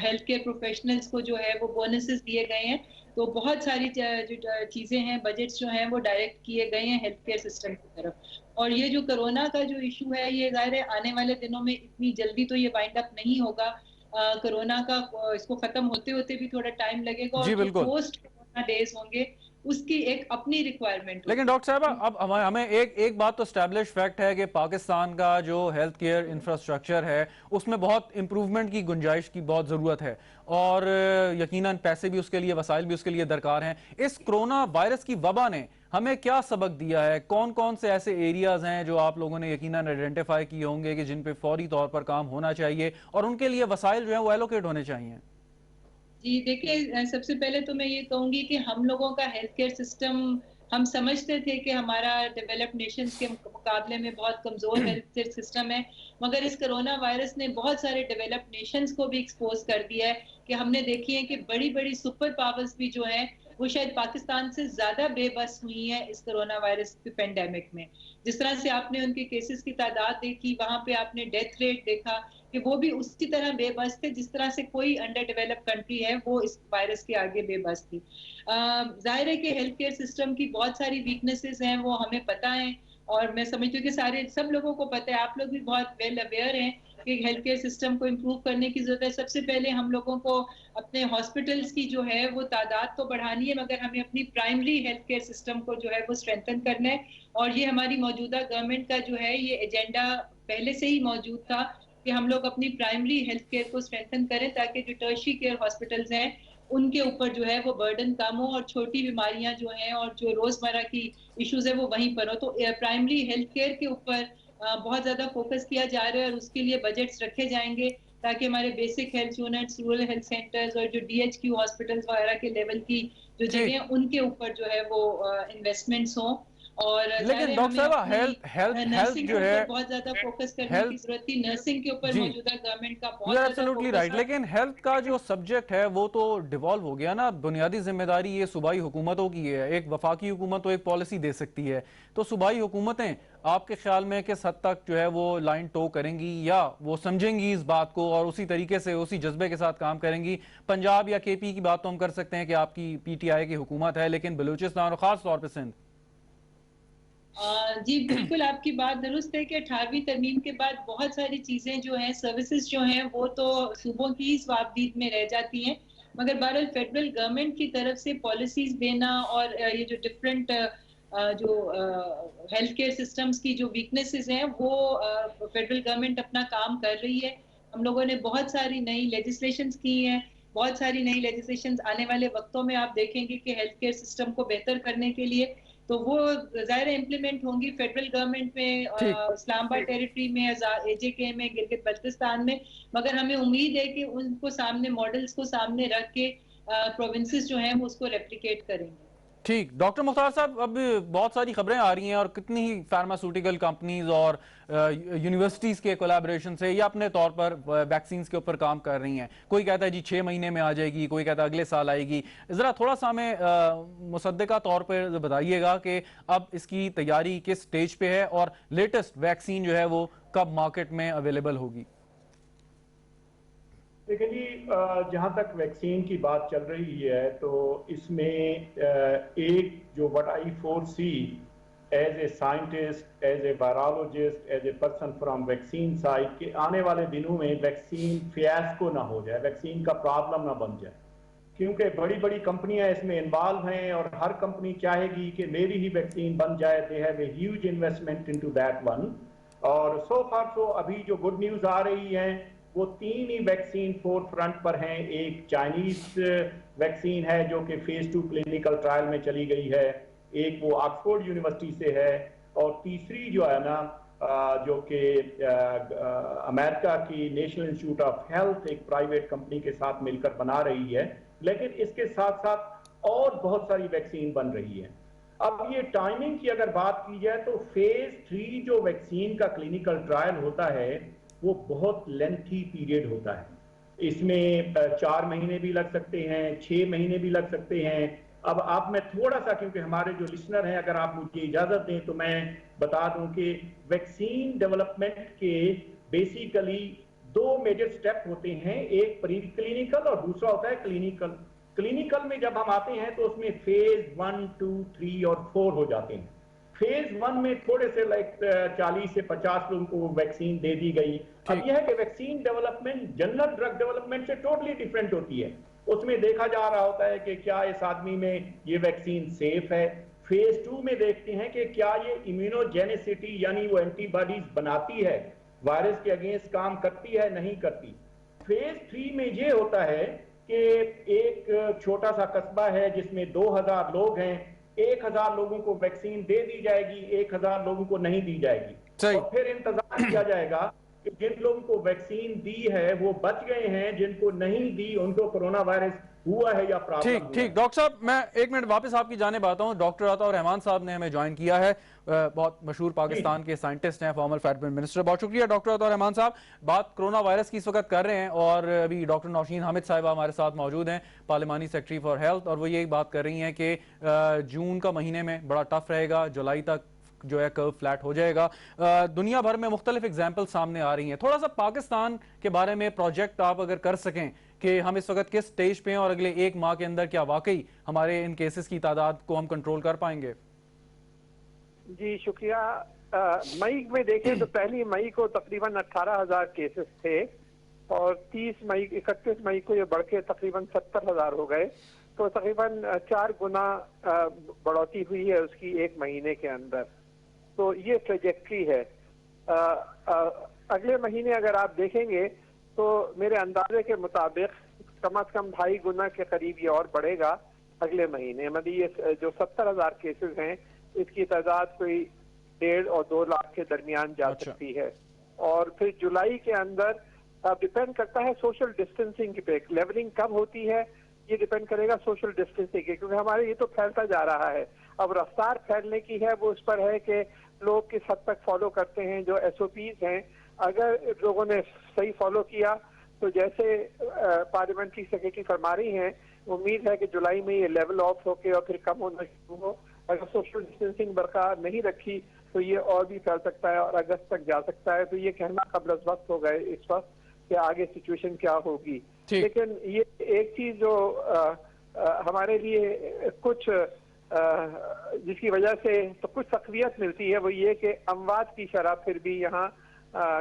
ہیلتھ کیئر پروفیشنلز کو جو ہے وہ بونسز دیے گئے ہیں. تو بہت ساری جو چیزیں ہیں, بجٹس جو ہیں وہ ڈائریکٹ کیے گئے ہیں ہیلتھ کیئر سسٹم کی طرف. اور یہ جو کرونا کا جو ایشو ہے, یہ ظاہر ہے آنے والے دنوں میں اتنی جلدی تو یہ وائنڈ اپ نہیں ہوگا. کرونا کا اس کو ختم ہوتے ہوتے بھی تھوڑا ٹائم لگے گا, اور جی جو بالکل. پوسٹ کرونا ڈیز ہوں گے اس کی ایک اپنی ریکوائرمنٹ ہوگی. لیکن ڈاکٹر صاحبہ اب ہمیں ایک بات تو اسٹیبلش فیکٹ ہے کہ پاکستان کا جو ہیلتھ کیئر انفراسٹرکچر ہے اس میں بہت امپروومنٹ کی گنجائش کی بہت ضرورت ہے, اور یقیناً پیسے بھی اس کے لیے, وسائل بھی اس کے لیے درکار ہیں. اس کرونا وائرس کی وبا نے ہمیں کیا سبق دیا ہے؟ کون کون سے ایسے ایریاز ہیں جو آپ لوگوں نے یقیناً آئیڈینٹیفائی کیے ہوں گے کہ جن پہ فوری طور پر کام ہونا چاہیے, اور ان کے لیے وسائل جو ہیں وہ ایلوکیٹ ہونے چاہیے؟ جی دیکھیں, سب سے پہلے تو میں یہ کہوں گی کہ ہم لوگوں کا ہیلتھ کیئر سسٹم, ہم سمجھتے تھے کہ ہمارا ڈیولپڈ نیشنز کے مقابلے میں بہت کمزور ہیلتھ کیئر سسٹم ہے, مگر اس کرونا وائرس نے بہت سارے ڈیولپڈ نیشنز کو بھی ایکسپوز کر دیا ہے, کہ ہم نے دیکھی ہے کہ بڑی بڑی سپر پاورز بھی جو ہیں وہ شاید پاکستان سے زیادہ بے بس ہوئی ہیں اس کرونا وائرس کے پینڈیمک میں. جس طرح سے آپ نے ان کے کیسز کی تعداد دیکھی, وہاں پہ آپ نے ڈیتھ ریٹ دیکھا کہ وہ بھی اسی طرح بے بس تھے جس طرح سے کوئی انڈر ڈیولپ کنٹری ہے وہ اس وائرس کے آگے بے بس تھی. ظاہر ہے کہ ہیلتھ کیئر سسٹم کی بہت ساری ویکنیسز ہیں, وہ ہمیں پتہ ہیں, اور میں سمجھتی ہوں کہ سب لوگوں کو پتہ ہے, آپ لوگ بھی بہت ویل اویئر ہیں کہ ہیلتھ کیئر سسٹم کو امپروو کرنے کی ضرورت ہے. سب سے پہلے ہم لوگوں کو اپنے ہاسپٹلز کی جو ہے وہ تعداد تو بڑھانی ہے, مگر ہمیں اپنی پرائمری ہیلتھ کیئر سسٹم کو جو ہے وہ اسٹرینتھن کرنا ہے, اور یہ ہماری موجودہ گورنمنٹ کا جو ہے یہ ایجنڈا پہلے سے ہی موجود تھا کہ ہم لوگ اپنی پرائمری ہیلتھ کیئر کو اسٹرینتھن کریں, تاکہ جو ٹرشری کیئر ہاسپٹلز ہیں ان کے اوپر جو ہے وہ برڈن کم ہو, اور چھوٹی بیماریاں جو ہیں اور جو روزمرہ کی ایشوز ہیں وہ وہیں پر ہو. تو پرائمری ہیلتھ کیئر کے اوپر بہت زیادہ فوکس کیا جا رہا ہے, اور اس کے لیے بجٹس رکھے جائیں گے تاکہ ہمارے basic health units, rural health centres, اور جو ڈی ایچ کیو ہاسپٹلز وغیرہ کے لیول کی جو جگہیں ہیں ان کے اوپر جو ہے وہ انویسٹمنٹس ہوں. اور لیکن ڈاکٹر صاحبہ ہیلتھ جو ہے بہت زیادہ فوکس کرنے کی ضرورت تھی, نرسنگ کے اوپر موجودہ گورنمنٹ کا بہت زیادہ فوکس رائٹ, لیکن ہیلتھ کا جو سبجیکٹ ہے وہ تو ڈیوالو ہو گیا نا. بنیادی ذمہ داری یہ صوبائی حکومتوں کی ہے, ایک وفاقی حکومت تو ایک پالیسی دے سکتی ہے, تو صوبائی حکومتیں آپ کے خیال میں کس حد تک جو ہے وہ لائن ٹو کریں گی, یا وہ سمجھیں گی اس بات کو اور اسی طریقے سے اسی جذبے کے ساتھ کام کریں گی؟ پنجاب یا کے پی کی بات تو ہم کر سکتے ہیں کہ آپ کی پی ٹی آئی کی حکومت ہے, لیکن بلوچستان اور خاص طور پہ سندھ. जी बिल्कुल, आपकी बात दुरुस्त है कि 18वीं तरमीम के बाद बहुत सारी चीज़ें जो हैं, सर्विसेज जो हैं, वो तो सूबों की ही स्वाबदीद में रह जाती हैं। मगर बहरहाल फेडरल गवर्नमेंट की तरफ से पॉलिसीज़ देना और ये जो डिफरेंट जो हेल्थ केयर सिस्टम्स की जो वीकनेसेस हैं, वो फेडरल गवर्नमेंट अपना काम कर रही है। हम लोगों ने बहुत सारी नई लेजिस्लेशंस की हैं, बहुत सारी नई लेजिस्लेशंस आने वाले वक्तों में आप देखेंगे कि हेल्थ केयर सिस्टम को बेहतर करने के लिए, तो वो ज़ाहिर है इम्प्लीमेंट होंगी फेडरल गवर्नमेंट में, ठीक। इस्लामाबाद टेरिटरी में, एजेके में, गिलगित बल्तिस्तान में। मगर हमें उम्मीद है कि उनको सामने मॉडल्स को सामने रख के प्रोविंसेस जो हैं वो उसको रेप्लिकेट करेंगे। ठीक। डॉक्टर मुख्तार साहब, अब बहुत सारी खबरें आ रही हैं और कितनी ही फार्मास्यूटिकल कंपनीज और यूनिवर्सिटीज़ के कोलैबोरेशन से या अपने तौर पर वैक्सीन्स के ऊपर काम कर रही हैं। कोई कहता है जी 6 महीने में आ जाएगी, कोई कहता है अगले साल आएगी। ज़रा थोड़ा सा हमें मुसद्दिका तौर पर बताइएगा कि अब इसकी तैयारी किस स्टेज पे है और लेटेस्ट वैक्सीन जो है वो कब मार्केट में अवेलेबल होगी। देखिए जी, जहाँ तक वैक्सीन की बात चल रही है तो इसमें एक जो what I foresee as a scientist, as a virologist, as a person from vaccine side के आने वाले दिनों में वैक्सीन फियास्को ना हो जाए, वैक्सीन का प्रॉब्लम ना बन जाए, क्योंकि बड़ी बड़ी कंपनियां इसमें इन्वॉल्व हैं और हर कंपनी चाहेगी कि मेरी ही वैक्सीन बन जाए। They have a huge investment into that one. और सो फार सो अभी जो गुड न्यूज़ आ रही हैं वो 3 ही वैक्सीन फोर्थ फ्रंट पर हैं। एक चाइनीज वैक्सीन है जो कि फेज 2 क्लिनिकल ट्रायल में चली गई है, एक वो ऑक्सफोर्ड यूनिवर्सिटी से है, और तीसरी जो है ना जो कि अमेरिका की नेशनल इंस्टीट्यूट ऑफ हेल्थ एक प्राइवेट कंपनी के साथ मिलकर बना रही है। लेकिन इसके साथ साथ और बहुत सारी वैक्सीन बन रही है। अब ये टाइमिंग की अगर बात की जाए तो फेज 3 जो वैक्सीन का क्लिनिकल ट्रायल होता है वो बहुत लेंथी पीरियड होता है। इसमें 4 महीने भी लग सकते हैं, 6 महीने भी लग सकते हैं। अब आप मैं थोड़ा सा, क्योंकि हमारे जो लिसनर हैं, अगर आप मुझे इजाजत दें तो मैं बता दूं कि वैक्सीन डेवलपमेंट के बेसिकली 2 मेजर स्टेप होते हैं, एक प्री क्लिनिकल और दूसरा होता है क्लिनिकल। क्लिनिकल में जब हम आते हैं तो उसमें फेज 1, 2, 3 और 4 हो जाते हैं। फेज 1 में थोड़े से 40 से 50 लोगों को वैक्सीन दे दी गई। अब यह है कि vaccine development general drug development से टोटली डिफरेंट होती है। उसमें देखा जा रहा होता है कि क्या इस आदमी में ये वैक्सीन सेफ है। फेज 2 में देखते हैं कि क्या ये इम्यूनोजेनिसिटी यानी वो एंटीबॉडीज बनाती है, वायरस के अगेंस्ट काम करती है, नहीं करती। फेज 3 में ये होता है कि एक छोटा सा कस्बा है जिसमें 2000 लोग हैं, 1000 लोगों को वैक्सीन दे दी जाएगी, 1000 लोगों को नहीं दी जाएगी। और फिर इंतजार किया जाएगा कि जिन लोगों को वैक्सीन दी है वो बच गए हैं, जिनको नहीं दी उनको कोरोना वायरस हुआ है या प्रॉब्लम। ठीक ठीक। डॉक्टर साहब, मैं 1 मिनट वापस आपकी जानिब आता हूं। डॉक्टर अताउर रहमान साहब ने हमें ज्वाइन किया है, बहुत मशहूर पाकिस्तान के साइंटिस्ट हैं, फॉर्मर फेडरल मिनिस्टर। बहुत शुक्रिया डॉक्टर अताउर रहमान साहब। बात कोरोना वायरस की इस वक्त कर रहे हैं और अभी डॉक्टर नौशीन हामिद साहिबा हमारे साथ मौजूद हैं, पार्लिमानी सेक्रेटरी फॉर हेल्थ, और वो यही बात कर रही हैं कि जून का महीने में बड़ा टफ रहेगा, जुलाई तक जो है कर्व फ्लैट हो जाएगा। दुनिया भर में मुख्तलिफ एग्जाम्पल सामने आ रही हैं। थोड़ा सा पाकिस्तान के बारे में प्रोजेक्ट आप अगर कर सकें कि हम इस वक्त किस स्टेज पे हैं और अगले 1 माह के अंदर क्या वाकई हमारे इन केसेस की तादाद को हम कंट्रोल कर पाएंगे। जी शुक्रिया। मई में देखें तो पहली मई को तकरीबन 18,000 केसेस थे और 31 मई को ये बढ़ के तकरीबन 70,000 हो गए। तो तकरीबन 4 गुना बढ़ोतरी हुई है उसकी 1 महीने के अंदर। तो ये ट्रेजेक्ट्री है। अगले महीने अगर आप देखेंगे तो मेरे अंदाजे के मुताबिक कम से कम 2.5 गुना के करीब ये और बढ़ेगा अगले महीने। मतलब ये जो 70,000 केसेस हैं इसकी तादाद कोई 1.5 और 2 लाख के दरमियान जा सकती है। और फिर जुलाई के अंदर डिपेंड करता है सोशल डिस्टेंसिंग पे, लेवलिंग कब होती है ये डिपेंड करेगा सोशल डिस्टेंसिंग के, क्योंकि हमारे ये तो फैलता जा रहा है। अब रफ्तार फैलने की है वो उस पर है कि लोग किस हद तक फॉलो करते हैं जो SOPs हैं। अगर लोगों ने सही फॉलो किया तो जैसे पार्लियामेंट्री सेक्रेटरी फरमा रही हैं, उम्मीद है कि जुलाई में ये लेवल ऑफ होके और फिर कम होना शुरू हो। अगर सोशल डिस्टेंसिंग बरकरार नहीं रखी तो ये और भी फैल सकता है और अगस्त तक जा सकता है। तो ये कहना कबल वक्त हो गए इस वक्त कि आगे सिचुएशन क्या होगी। लेकिन ये एक चीज जो हमारे लिए कुछ جس کی وجہ سے تو کچھ تقویت ملتی ہے، وہ یہ کہ اموات کی شرح پھر بھی یہاں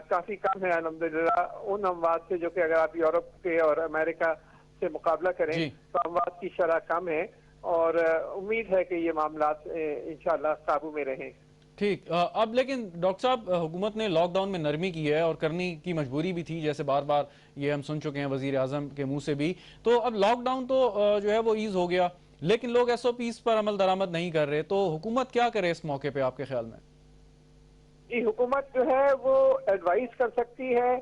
کافی کم ہے الحمدللہ ان اموات سے جو کہ اگر آپ یورپ کے اور امریکہ سے مقابلہ کریں تو اموات کی شرح کم ہے، اور امید ہے کہ یہ معاملات انشاءاللہ قابو میں رہیں۔ ٹھیک، اب لیکن ڈاکٹر صاحب حکومت نے لاک ڈاؤن میں نرمی کی ہے اور کرنے کی مجبوری بھی تھی، جیسے بار بار یہ ہم سن چکے ہیں وزیر اعظم کے منہ سے بھی، تو اب لاک ڈاؤن تو جو ہے وہ ایز ہو گیا، لیکن لوگ ایس او پیز پر عمل درآمد نہیں کر رہے، تو حکومت کیا کرے اس موقع پہ آپ کے خیال میں؟ جی، حکومت جو ہے وہ ایڈوائز کر سکتی ہے،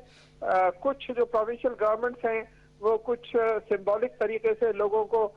کچھ جو پروونشل گورنمنٹس ہیں وہ کچھ سمبولک طریقے سے لوگوں کو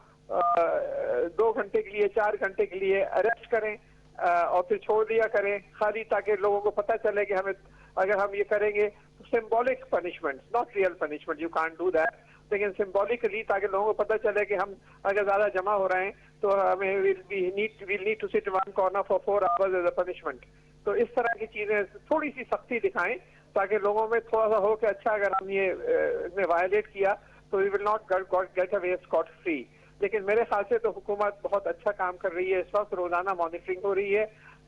2 گھنٹے کے لیے 4 گھنٹے کے لیے اریسٹ کریں اور پھر چھوڑ دیا کریں، خالی تاکہ لوگوں کو پتہ چلے کہ ہمیں اگر ہم یہ کریں گے symbolic punishment, not real punishment, you can't do that, لیکن سمبولکلی تاکہ لوگوں کو پتہ چلے کہ ہم اگر زیادہ جمع ہو رہے ہیں تو ہمیں we'll need to sit one corner for 4 hours as a punishment. تو اس طرح کی چیزیں تھوڑی سی سختی دکھائیں تاکہ لوگوں میں تھوڑا سا ہو کہ اچھا اگر ہم یہ وائلیٹ کیا تو we will not get away scot free. لیکن میرے خیال سے تو حکومت بہت اچھا کام کر رہی ہے، اس وقت روزانہ مانیٹرنگ ہو رہی ہے،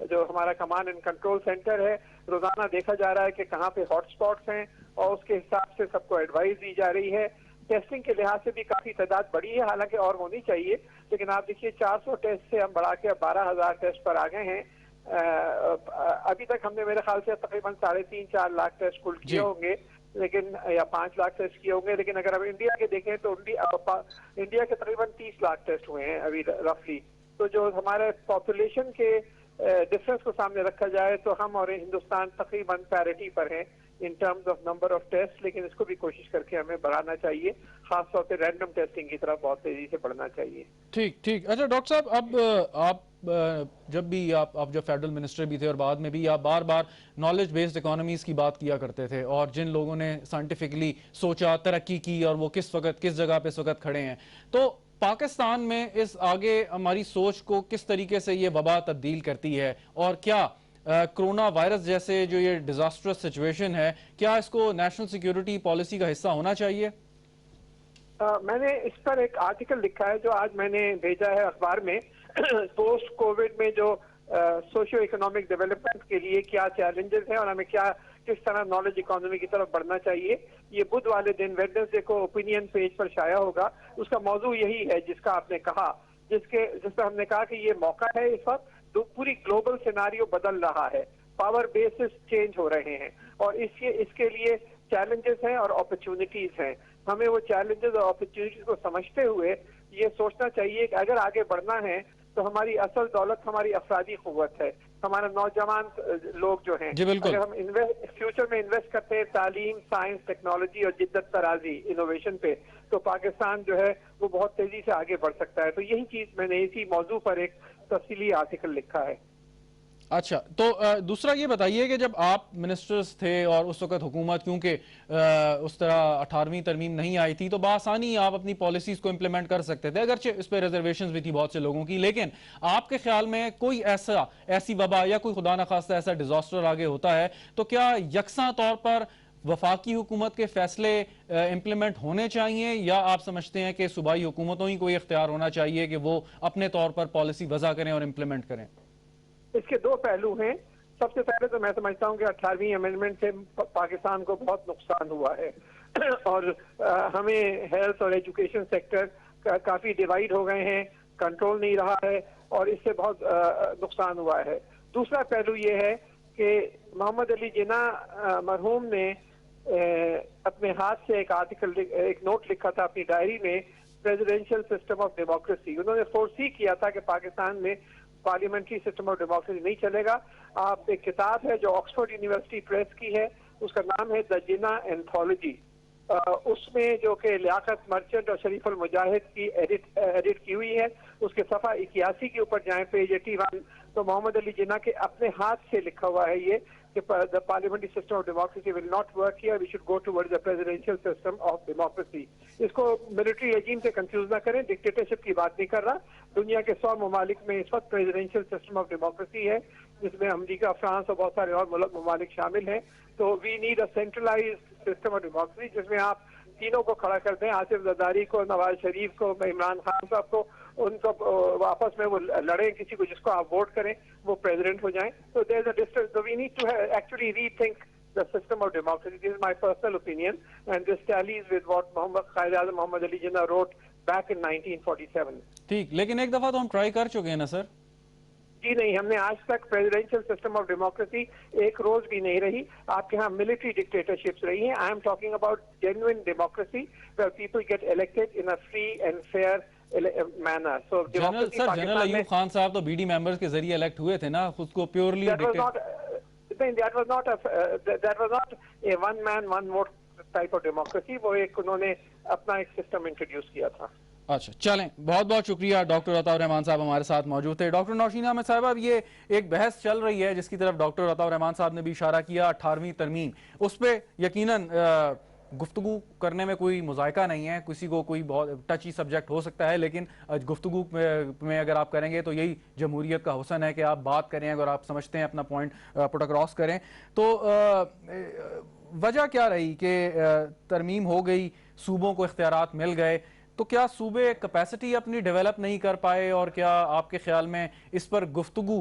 جو ہمارا کمانڈ اینڈ کنٹرول سینٹر ہے، روزانہ دیکھا جا رہا ہے کہ کہاں پہ ہاٹ اسپاٹس ہیں اور اس کے حساب سے سب کو ایڈوائز دی جا رہی ہے۔ ٹیسٹنگ کے لحاظ سے بھی کافی تعداد بڑی ہے، حالانکہ اور ہونی چاہیے، لیکن آپ دیکھیے 400 ٹیسٹ سے ہم بڑھا کے 12,000 ٹیسٹ پر آ گئے ہیں۔ ابھی تک ہم نے میرے خیال سے تقریباً 3.5-4 لاکھ ٹیسٹ کل کیے ہوں گے، لیکن یا 5 لاکھ ٹیسٹ کیے ہوں گے، لیکن اگر ہم انڈیا کے دیکھیں تو انڈیا کے تقریباً 30 لاکھ ٹیسٹ ہوئے ہیں ابھی رفلی۔ تو جو ہمارے پاپولیشن کے ڈفرنس کو سامنے رکھا جائے تو ہم اور ہندوستان تقریباً پیرٹی پر ہیں in terms of number of test, لیکن اس کو بھی کوشش کر کے ہمیں بڑھانا چاہیے، خاص طور پہ رینڈم ٹیسٹنگ کی طرف بہت تیزی سے بڑھنا چاہیے۔ ٹھیک، اچھا ڈاکٹر صاحب، اب آپ جب بھی آپ جب فیڈرل منسٹر بھی تھے اور بعد میں بھی آپ بار بار نالج بیسڈ اکانومیز کی بات کیا کرتے تھے، اور جن لوگوں نے سائنٹیفکلی سوچا، ترقی کی، اور وہ کس جگہ پہ اس وقت کھڑے ہیں، تو پاکستان میں اس آگے ہماری سوچ کو کس طریقے سے یہ وبا تبدیل کرتی ہے، اور کیا کرونا وائرس جیسے جو یہ ڈیزاسٹرس سچویشن ہے، کیا اس کو نیشنل سیکیورٹی پالیسی کا حصہ ہونا چاہیے؟ میں نے اس پر ایک آرٹیکل لکھا ہے جو آج میں نے بھیجا ہے اخبار میں، پوسٹ کووڈ میں جو سوشو اکنامک ڈیولپمنٹ کے لیے کیا چیلنجز ہیں اور ہمیں کس طرح نالج اکانومی کی طرف بڑھنا چاہیے۔ یہ بدھ والے دن ویڈنسڈے کو اوپینین پیج پر شائع ہوگا۔ اس کا موضوع یہی ہے جس کا آپ نے کہا، جس پہ ہم نے کہا کہ یہ موقع ہے، اس وقت پوری گلوبل سیناریو بدل رہا ہے، پاور بیسز چینج ہو رہے ہیں، اور اس کے لیے چیلنجز ہیں اور اپرچونٹیز ہیں۔ ہمیں وہ چیلنجز اور اپرچونٹیز کو سمجھتے ہوئے یہ سوچنا چاہیے کہ اگر آگے بڑھنا ہے تو ہماری اصل دولت ہماری افرادی قوت ہے، ہمارے نوجوان لوگ جو ہیں۔ اگر ہم فیوچر میں انویسٹ کرتے ہیں تعلیم، سائنس، ٹیکنالوجی اور جدت طرازی، انوویشن پہ، تو پاکستان جو ہے وہ بہت تیزی سے آگے بڑھ سکتا ہے۔ تو یہی چیز میں نے اسی موضوع پر ایک تفصیلی آرٹیکل لکھا ہے۔ اچھا، تو دوسرا یہ بتائیے کہ جب آپ منسٹرز تھے اور اس وقت حکومت کیونکہ اس طرح 18ویں ترمیم نہیں آئی تھی تو بآسانی آپ اپنی پالیسیز کو امپلیمنٹ کر سکتے تھے، اگرچہ اس پہ ریزرویشنز بھی تھی بہت سے لوگوں کی، لیکن آپ کے خیال میں کوئی ایسی وبا یا کوئی خدا نخواستہ ایسا ڈیزاسٹر آگے ہوتا ہے تو کیا یکساں طور پر وفاقی حکومت کے فیصلے امپلیمنٹ ہونے چاہیے، یا آپ سمجھتے ہیں کہ صوبائی حکومتوں ہی کوئی اختیار ہونا چاہیے کہ وہ اپنے طور پر پالیسی وضع کریں اور امپلیمنٹ کریں؟ اس کے 2 پہلو ہیں۔ سب سے پہلے تو میں سمجھتا ہوں کہ 18ویں امینڈمنٹ سے پاکستان کو بہت نقصان ہوا ہے، اور ہمیں ہیلتھ اور ایجوکیشن سیکٹر کافی ڈیوائیڈ ہو گئے ہیں، کنٹرول نہیں رہا ہے، اور اس سے بہت نقصان ہوا ہے۔ دوسرا پہلو یہ ہے کہ محمد علی جناح مرحوم نے اپنے ہاتھ سے ایک نوٹ لکھا تھا اپنی ڈائری میں، پریزیڈینشیل سسٹم آف ڈیموکریسی۔ انہوں نے فورسی کیا تھا کہ پاکستان میں پارلیمنٹری سسٹم آف ڈیموکریسی نہیں چلے گا۔ آپ ایک کتاب ہے جو آکسفورڈ یونیورسٹی پریس کی ہے، اس کا نام ہے دا جناح اینتھولوجی۔ اس میں جو کہ لیاقت مرچنٹ اور شریف المجاہد کی ایڈٹ کی ہوئی ہے، اس کے صفحہ 81 کے اوپر جائیں، پیج 81، تو محمد علی جناح کے اپنے ہاتھ سے لکھا ہوا ہے یہ کہ the parliamentary system of democracy will not work here, we should go towards the presidential system of democracy۔ اس کو ملٹری رجیم سے کنفیوز نہ کریں، ڈکٹیٹرشپ کی بات نہیں کر رہا۔ دنیا کے 100 ممالک میں اس وقت پریزیڈینشیل سسٹم آف ڈیموکریسی ہے، جس میں امریکہ، فرانس اور بہت سارے اور ممالک شامل ہیں۔ تو we need a centralised system of democracy جس میں آپ तीनों को खड़ा कर दें, आसिफ जरदारी को, नवाज शरीफ को, इमरान खान साहब को, उनको आपस में वो लड़ें, किसी को जिसको आप वोट करें वो प्रेसिडेंट हो जाएं. So there's a distance. So we need to actually rethink the system of democracy. This is my personal opinion, and this tallies with what Quaid-e-Azam Muhammad Ali Jinnah wrote back in 1947. ठीक, लेकिन एक दफा तो हम try कर चुके हैं ना सर. जी नहीं, हमने आज तक प्रेसिडेंशियल सिस्टम ऑफ डेमोक्रेसी एक रोज भी नहीं रही. आपके यहाँ मिलिट्री डिक्टेटरशिप्स रही हैं. I am talking about genuine democracy where people get elected in a free and fair manner. So general Ayub Khan साहब तो बीडी मेंबर्स के जरिए इलेक्ट हुए थे ना, खुद को purely that was not a one man one vote type of democracy. वो एक उन्होंने अपना एक सिस्टम इंट्रोड्यूस किया था. अच्छा, चलें, बहुत बहुत शुक्रिया. डॉक्टर अताउर रहमान साहब हमारे साथ मौजूद थे. डॉक्टर नौशीन अहमद साहब, अब ये एक बहस चल रही है जिसकी तरफ डॉक्टर अताउर रहमान साहब ने भी इशारा किया, 18वीं तरमीम. उस पर यकीनन गुफ्तगू करने में कोई मुज़ायका नहीं है, किसी को कोई बहुत टची सब्जेक्ट हो सकता है, लेकिन गुफ्तगू में अगर आप करेंगे तो यही जमहूरियत का हुस्न है कि आप बात करें, अगर आप समझते हैं अपना पॉइंट पुट अक्रॉस करें. तो वजह क्या रही कि तरमीम हो गई, सूबों को इख्तियारात मिल गए, तो क्या सूबे कैपेसिटी अपनी डेवलप नहीं कर पाए, और क्या आपके ख्याल में इस पर गुफ्तगू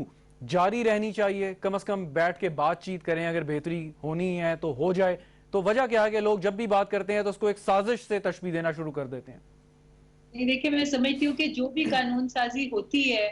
जारी रहनी चाहिए, कम से कम बैठ के बातचीत करें, अगर बेहतरी होनी है तो हो जाए? तो वजह क्या है कि लोग जब भी बात करते हैं तो उसको एक साजिश से तशबीह देना शुरू कर देते हैं? देखिए, मैं समझती हूँ कि जो भी कानून साजी होती है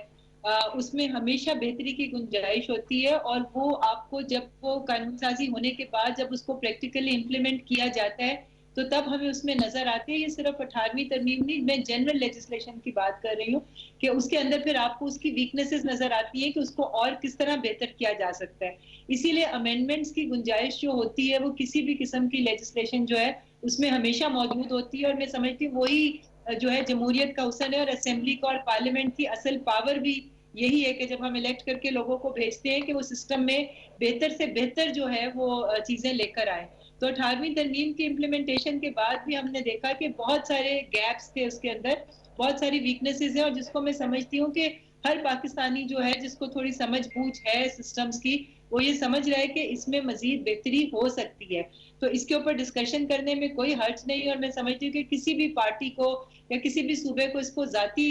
उसमें हमेशा बेहतरी की गुंजाइश होती है, और वो आपको जब वो कानून साजी होने के बाद जब उसको प्रैक्टिकली इम्प्लीमेंट किया जाता है तो तब हमें उसमें नजर आती है. ये सिर्फ 18वीं तरमीम नहीं, मैं जनरल लेजिस्लेशन की बात कर रही हूँ कि उसके अंदर फिर आपको उसकी वीकनेसेस नजर आती है कि उसको और किस तरह बेहतर किया जा सकता है. इसीलिए अमेंडमेंट्स की गुंजाइश जो होती है वो किसी भी किस्म की लेजिस्लेशन जो है उसमें हमेशा मौजूद होती है, और मैं समझती हूँ वही जो है जमहूरियत का हुस्न है. और असेंबली का और पार्लियामेंट की असल पावर भी यही है कि जब हम इलेक्ट करके लोगों को भेजते हैं कि वो सिस्टम में बेहतर से बेहतर जो है वो चीजें लेकर आए. तो 18वीं तरमीम की इम्प्लीमेंटेशन के बाद भी हमने देखा कि बहुत सारे गैप्स थे उसके अंदर, बहुत सारी वीकनेसेस हैं, और जिसको मैं समझती हूँ कि हर पाकिस्तानी जो है जिसको थोड़ी समझ बूझ है सिस्टम्स की, वो ये समझ रहा है कि इसमें मजीद बेहतरी हो सकती है. तो इसके ऊपर डिस्कशन करने में कोई हर्ज नहीं, और मैं समझती हूँ कि किसी भी पार्टी को या किसी भी सूबे को इसको जाती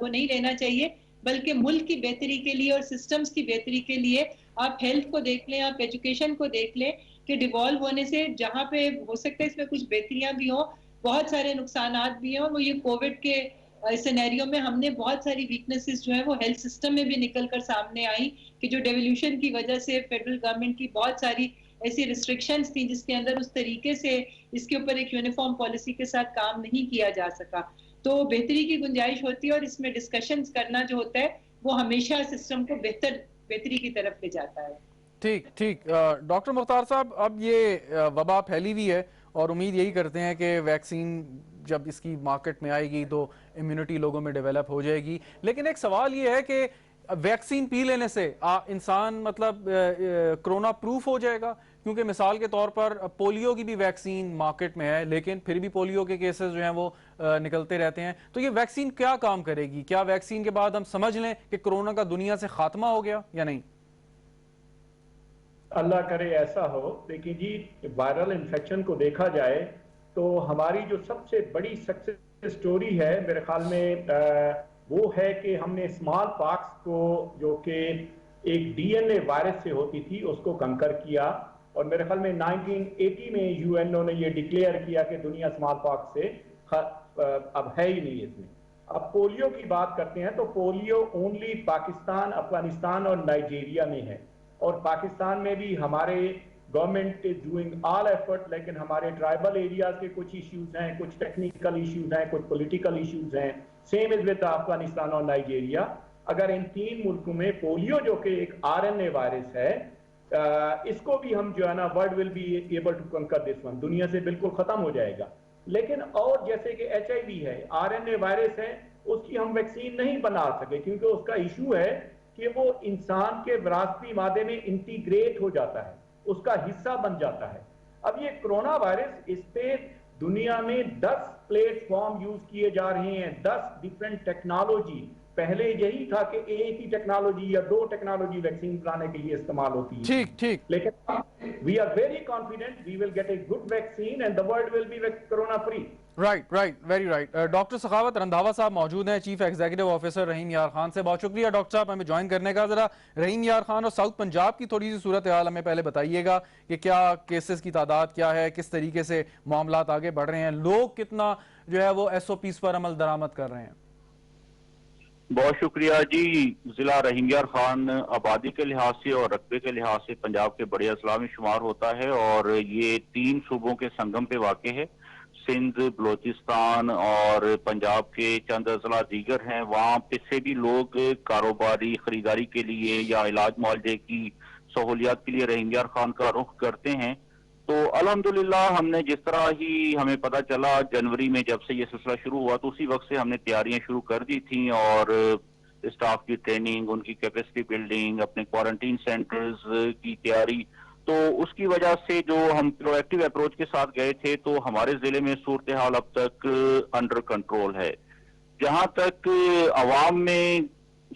वो नहीं लेना चाहिए, बल्कि मुल्क की बेहतरी के लिए और सिस्टम्स की बेहतरी के लिए आप हेल्थ को देख लें, आप एजुकेशन को देख लें कि डिवॉल्व होने से जहाँ पे हो सकता है इसमें कुछ बेहतरियां भी हों, बहुत सारे नुकसानात भी हैं. वो ये कोविड के सिनेरियो में हमने बहुत सारी वीकनेसेस जो है वो हेल्थ सिस्टम में भी निकल कर सामने आई कि जो डेवोल्यूशन की वजह से फेडरल गवर्नमेंट की बहुत सारी ऐसी रिस्ट्रिक्शंस थी जिसके अंदर उस तरीके से इसके ऊपर एक यूनिफॉर्म पॉलिसी के साथ काम नहीं किया जा सका. तो बेहतरी की गुंजाइश होती है, और इसमें डिस्कशंस करना जो होता है वो हमेशा सिस्टम को बेहतरी की तरफ ले जाता है. ठीक. डॉक्टर मुख्तार साहब, अब ये वबा फैली हुई है और उम्मीद यही करते हैं कि वैक्सीन जब इसकी मार्केट में आएगी तो इम्यूनिटी लोगों में डेवलप हो जाएगी. लेकिन एक सवाल ये है कि वैक्सीन पी लेने से इंसान मतलब कोरोना प्रूफ हो जाएगा? क्योंकि मिसाल के तौर पर पोलियो की भी वैक्सीन मार्केट में है, लेकिन फिर भी पोलियो के केसेस जो हैं वो निकलते रहते हैं. तो ये वैक्सीन क्या काम करेगी? क्या वैक्सीन के बाद हम समझ लें कि कोरोना का दुनिया से खात्मा हो गया या नहीं? अल्लाह करे ऐसा हो. देखिए जी, वायरल इन्फेक्शन को देखा जाए तो हमारी जो सबसे बड़ी सक्सेस स्टोरी है मेरे ख्याल में वो है कि हमने स्मॉल पॉक्स को, जो कि एक डीएनए वायरस से होती थी, उसको कंकर किया. और मेरे ख्याल में 1980 में यूएनओ ने ये डिक्लेयर किया कि दुनिया स्मॉल पॉक्स से अब है ही नहीं इसमें. अब पोलियो की बात करते हैं तो पोलियो ओनली पाकिस्तान, अफगानिस्तान और नाइजीरिया में है, और पाकिस्तान में भी हमारे government is doing all effort, लेकिन हमारे ट्राइबल एरियाज के कुछ इश्यूज हैं, कुछ टेक्निकल इश्यूज हैं, कुछ पॉलिटिकल इश्यूज हैं. सेम इज विद अफगानिस्तान और नाइजीरिया. अगर इन तीन मुल्कों में पोलियो जो कि एक आरएनए वायरस है, इसको भी हम जो है ना, world will be able to conquer this one, दुनिया से बिल्कुल खत्म हो जाएगा. लेकिन और जैसे कि एचआईवी है, आरएनए वायरस है, उसकी हम वैक्सीन नहीं बना सके क्योंकि उसका इशू है कि वो इंसान के विरासती मादे में इंटीग्रेट हो जाता है, उसका हिस्सा बन जाता है. अब ये कोरोना वायरस, इस पे दुनिया में 10 प्लेटफॉर्म यूज किए जा रहे हैं, 10 डिफरेंट टेक्नोलॉजी. पहले यही था कि एक ही टेक्नोलॉजी या 2 टेक्नोलॉजी वैक्सीन बनाने के लिए इस्तेमाल होती है। ठीक ठीक, लेकिन we are very confident we will get a good vaccine and the world will be corona free. Right right, very right. Doctor Sakhawat Randhawa साहब मौजूद हैं, चीफ एग्जीक्यूटिव ऑफिसर रहीम यार खान से। बहुत शुक्रिया डॉक्टर साहब हमें ज्वाइन करने का। जरा रहीम यार खान और साउथ पंजाब की थोड़ी सी सूरत हाल हमें पहले बताइएगा कि क्या केसेस की तादाद क्या है, किस तरीके से मामलात आगे बढ़ रहे हैं, लोग कितना जो है वो SOPs पर अमल दरामद कर रहे हैं। बहुत शुक्रिया जी। जिला रहीम यार खान आबादी के लिहाज से और रकबे के लिहाज से पंजाब के बड़े अजला में शुमार होता है और ये 3 सूबों के संगम पे वाक़ है। सिंध, बलोचिस्तान और पंजाब के चंद अजला दीगर हैं, वहाँ पे से भी लोग कारोबारी खरीदारी के लिए या इलाज मुआवजे की सहूलियात के लिए रहीम यार खान का रुख करते हैं। तो अल्हम्दुलिल्लाह हमने जिस तरह ही हमें पता चला जनवरी में जब से ये सिलसिला शुरू हुआ तो उसी वक्त से हमने तैयारियां शुरू कर दी थी और स्टाफ की ट्रेनिंग, उनकी कैपेसिटी बिल्डिंग, अपने क्वारंटीन सेंटर्स की तैयारी, तो उसकी वजह से जो हम प्रोएक्टिव अप्रोच के साथ गए थे तो हमारे जिले में सूरत हाल अब तक अंडर कंट्रोल है। जहां तक अवाम में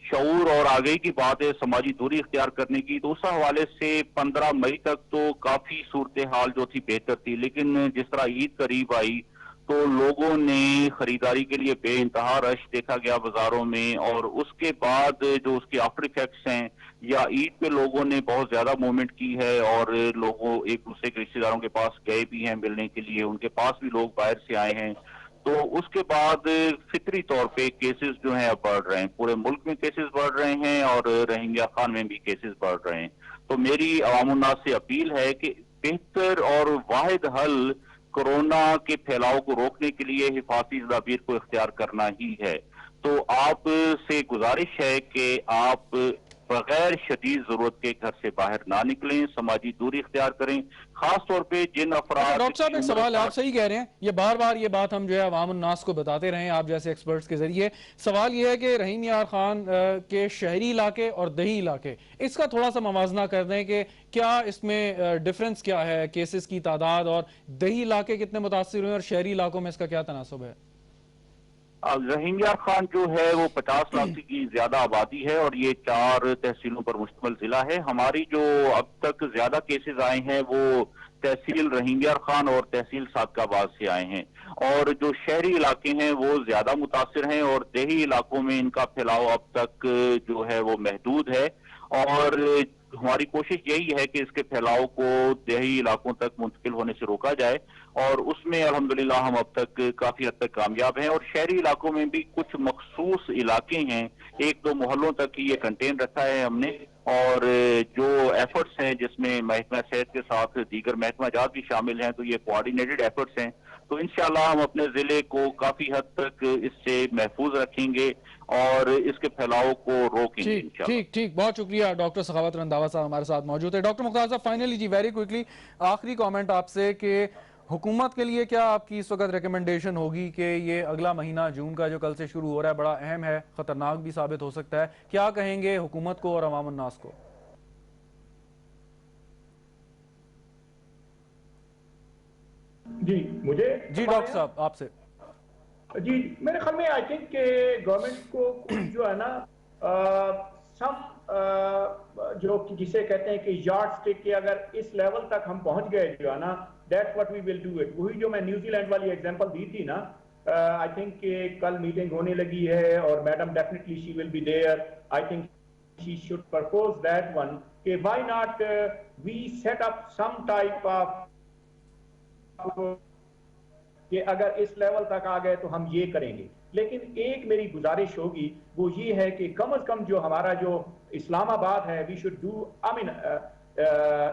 शऊर और आगे की बात है समाजी दूरी इख्तियार करने की, तो उस हवाले से 15 मई तक तो काफी सूरत हाल जो थी बेहतर थी, लेकिन जिस तरह ईद करीब आई तो लोगों ने खरीदारी के लिए बेइंतहा रश देखा गया बाजारों में, और उसके बाद जो उसके आफ्टर इफेक्ट्स हैं या ईद पे लोगों ने बहुत ज्यादा मूवमेंट की है और लोगों एक दूसरे के रिश्तेदारों के पास गए भी हैं मिलने के लिए, उनके पास भी लोग बाहर से आए हैं, तो उसके बाद फितरी तौर पे केसेस जो हैं अब बढ़ रहे हैं, पूरे मुल्क में केसेस बढ़ रहे हैं और रहीम यार खान में भी केसेस बढ़ रहे हैं। तो मेरी अवामुन्नास से अपील है कि बेहतर और वाहिद हल कोरोना के फैलाव को रोकने के लिए हिफाजती तदाबीर को इख्तियार करना ही है। तो आप से गुजारिश है कि आप बगैर शदीद जरूरत के घर से बाहर ना निकलें, समाजी दूरी इख्तियार करें, खास तौर पे जिन अफराद। डॉक्टर साहब एक सवाल है, आप सही कह रहे हैं, ये बार बार ये बात हम जो है अवाम उन्नास को बताते रहे आप जैसे एक्सपर्ट्स के जरिए। सवाल ये है कि रहीम यार खान के शहरी इलाके और दही इलाके, इसका थोड़ा सा मवाजना कर दें कि क्या इसमें डिफरेंस क्या है, केसेस की तादाद, और दही इलाके कितने मुतासिर हुए और शहरी इलाकों में इसका क्या तनासब है। रहीम यार खान जो है वो 50 लाख की ज्यादा आबादी है और ये 4 तहसीलों पर मुश्तमिल जिला है। हमारी जो अब तक ज्यादा केसेस आए हैं वो तहसील रहीम यार खान और तहसील सादकाबाद से आए हैं, और जो शहरी इलाके हैं वो ज्यादा मुतासिर हैं और देही इलाकों में इनका फैलाव अब तक जो है वो महदूद है, और हमारी कोशिश यही है कि इसके फैलाव को देही इलाकों तक मुंतकिल होने से रोका जाए, और उसमें अल्हम्दुलिल्लाह हम अब तक काफी हद तक कामयाब हैं। और शहरी इलाकों में भी कुछ मखसूस इलाके हैं, 1-2 मोहल्लों तक ही ये कंटेन रखा है हमने, और जो एफर्ट्स हैं जिसमें महकमा सेहत के साथ दीगर महकमा जात भी शामिल हैं, तो ये कोऑर्डिनेटेड एफर्ट्स हैं। तो इंशाल्लाह हम अपने जिले को काफी हद तक इससे महफूज रखेंगे और इसके फैलाव को रोकेंगे इंशाल्लाह। ठीक ठीक, बहुत शुक्रिया। डॉक्टर सखावत रंधावा साहब हमारे साथ मौजूद है। डॉक्टर मुख्तार साहब, फाइनली जी वेरी क्विकली आखिरी कमेंट आपसे कि हुकूमत के लिए क्या आपकी इस वक्त रिकमेंडेशन होगी कि ये अगला महीना जून का जो कल से शुरू हो रहा है बड़ा अहम है, खतरनाक भी साबित हो सकता है, क्या कहेंगे हुकूमत को और अवाम उन्नास को? जी मुझे जी डॉक्टर साहब आपसे। जी मेरे ख्याल में आई थिंक के गवर्नमेंट को जो है ना जो जिसे कहते हैं कि यार्ड स्टिक के अगर इस लेवल तक हम पहुंच गए जो है ना, that's what we will do it. वही जो मैं न्यूजीलैंड वाली एग्जांपल दी थी ना, आई थिंक कल मीटिंग होने लगी है और madam definitely she will be there. I think she should propose that one कि why not we set up some type of कि अगर इस लेवल तक आ गए तो हम ये करेंगे। लेकिन एक मेरी गुजारिश होगी वो ये है कि कम से कम जो हमारा जो इस्लामाबाद है, we should do I mean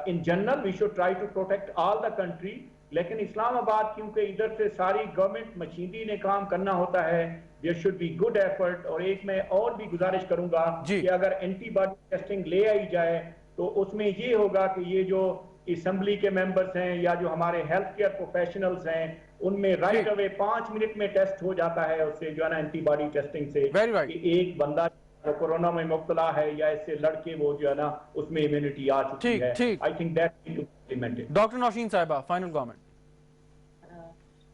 in general we should try to protect all the country, लेकिन इस्लामाबाद क्योंकि इधर से सारी गवर्नमेंट मशीनरी ने काम करना होता है, there should be good effort. और एक मैं और भी गुजारिश करूंगा कि अगर एंटीबॉडी टेस्टिंग ले आई जाए तो उसमें ये होगा कि ये जो असेंबली के मेंबर्स हैं या जो हमारे हेल्थ केयर प्रोफेशनल्स हैं उनमें राइट अवे 5 मिनट में टेस्ट हो जाता है उससे जो है ना एंटीबॉडी टेस्टिंग से कि एक बंदा जो कोरोना में मुब्तला है या इससे लड़के वो जो है ना उसमें इम्यूनिटी आ चुकी है। I think that need to be implemented. Doctor Naushin साहिबा, फाइनल कमेंट।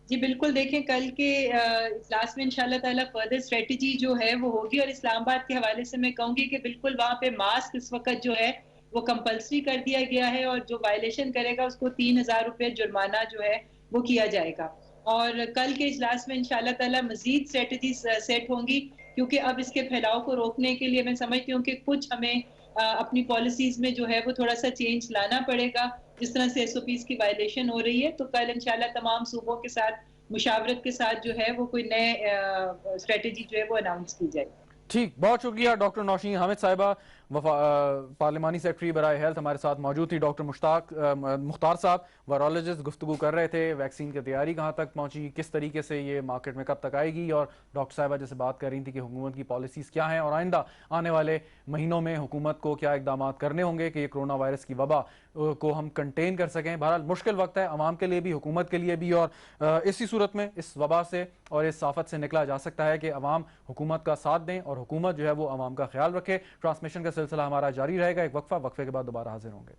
جی بالکل، دیکھیں کل کے اجلاس میں انشاءاللہ تعالیٰ فردر اسٹریٹجی جو ہے وہ ہوگی، اور اسلام آباد کے حوالے سے میں کہوں گی کہ بالکل وہاں پہ ماسک اس وقت جو ہے وہ کمپلسری کر دیا گیا ہے، اور جو وائلیشن کرے گا اس کو 3000 روپے جرمانہ جو ہے وہ کیا جائے گا۔ اور کل کے اجلاس میں انشاءاللہ تعالیٰ مزید اسٹریٹجیز سیٹ ہوں گی، کیونکہ اب اس کے پھیلاؤ کو روکنے کے لیے میں سمجھتی ہوں کہ کچھ ہمیں اپنی پالیسیز میں جو ہے وہ تھوڑا سا چینج لانا پڑے گا، جس طرح سے SOPs کی وائلیشن ہو رہی ہے۔ تو کل انشاءاللہ تمام صوبوں کے ساتھ مشاورت کے ساتھ جو ہے وہ کوئی نئے اسٹریٹجی جو ہے وہ اناؤنس کی جائے۔ ٹھیک، بہت شکریہ ڈاکٹر نوشین حامد صاحبہ، پارلیمانی سیکرٹری برائے ہیلتھ ہمارے ساتھ موجود تھی۔ ڈاکٹر مختار صاحب وائرولوجسٹ گفتگو کر رہے تھے، ویکسین کی تیاری کہاں تک پہنچی، کس طریقے سے یہ مارکیٹ میں کب تک آئے گی، اور ڈاکٹر صاحبہ جیسے بات کر رہی تھی کہ حکومت کی پالیسیز کیا ہیں اور آئندہ آنے والے مہینوں میں حکومت کو کیا اقدامات کرنے ہوں گے کہ یہ کرونا وائرس کی وبا کو ہم کنٹین کر سکیں۔ بہرحال مشکل وقت ہے عوام کے لیے بھی، حکومت کے لیے بھی، اور اسی صورت میں اس وبا سے اور اس آفت سے نکلا جا سکتا ہے کہ عوام حکومت کا ساتھ دیں اور حکومت جو ہے وہ عوام کا خیال رکھے۔ ٹرانسمیشن کا سلسلہ ہمارا جاری رہے گا، ایک وقفے کے بعد دوبارہ حاضر ہوں گے۔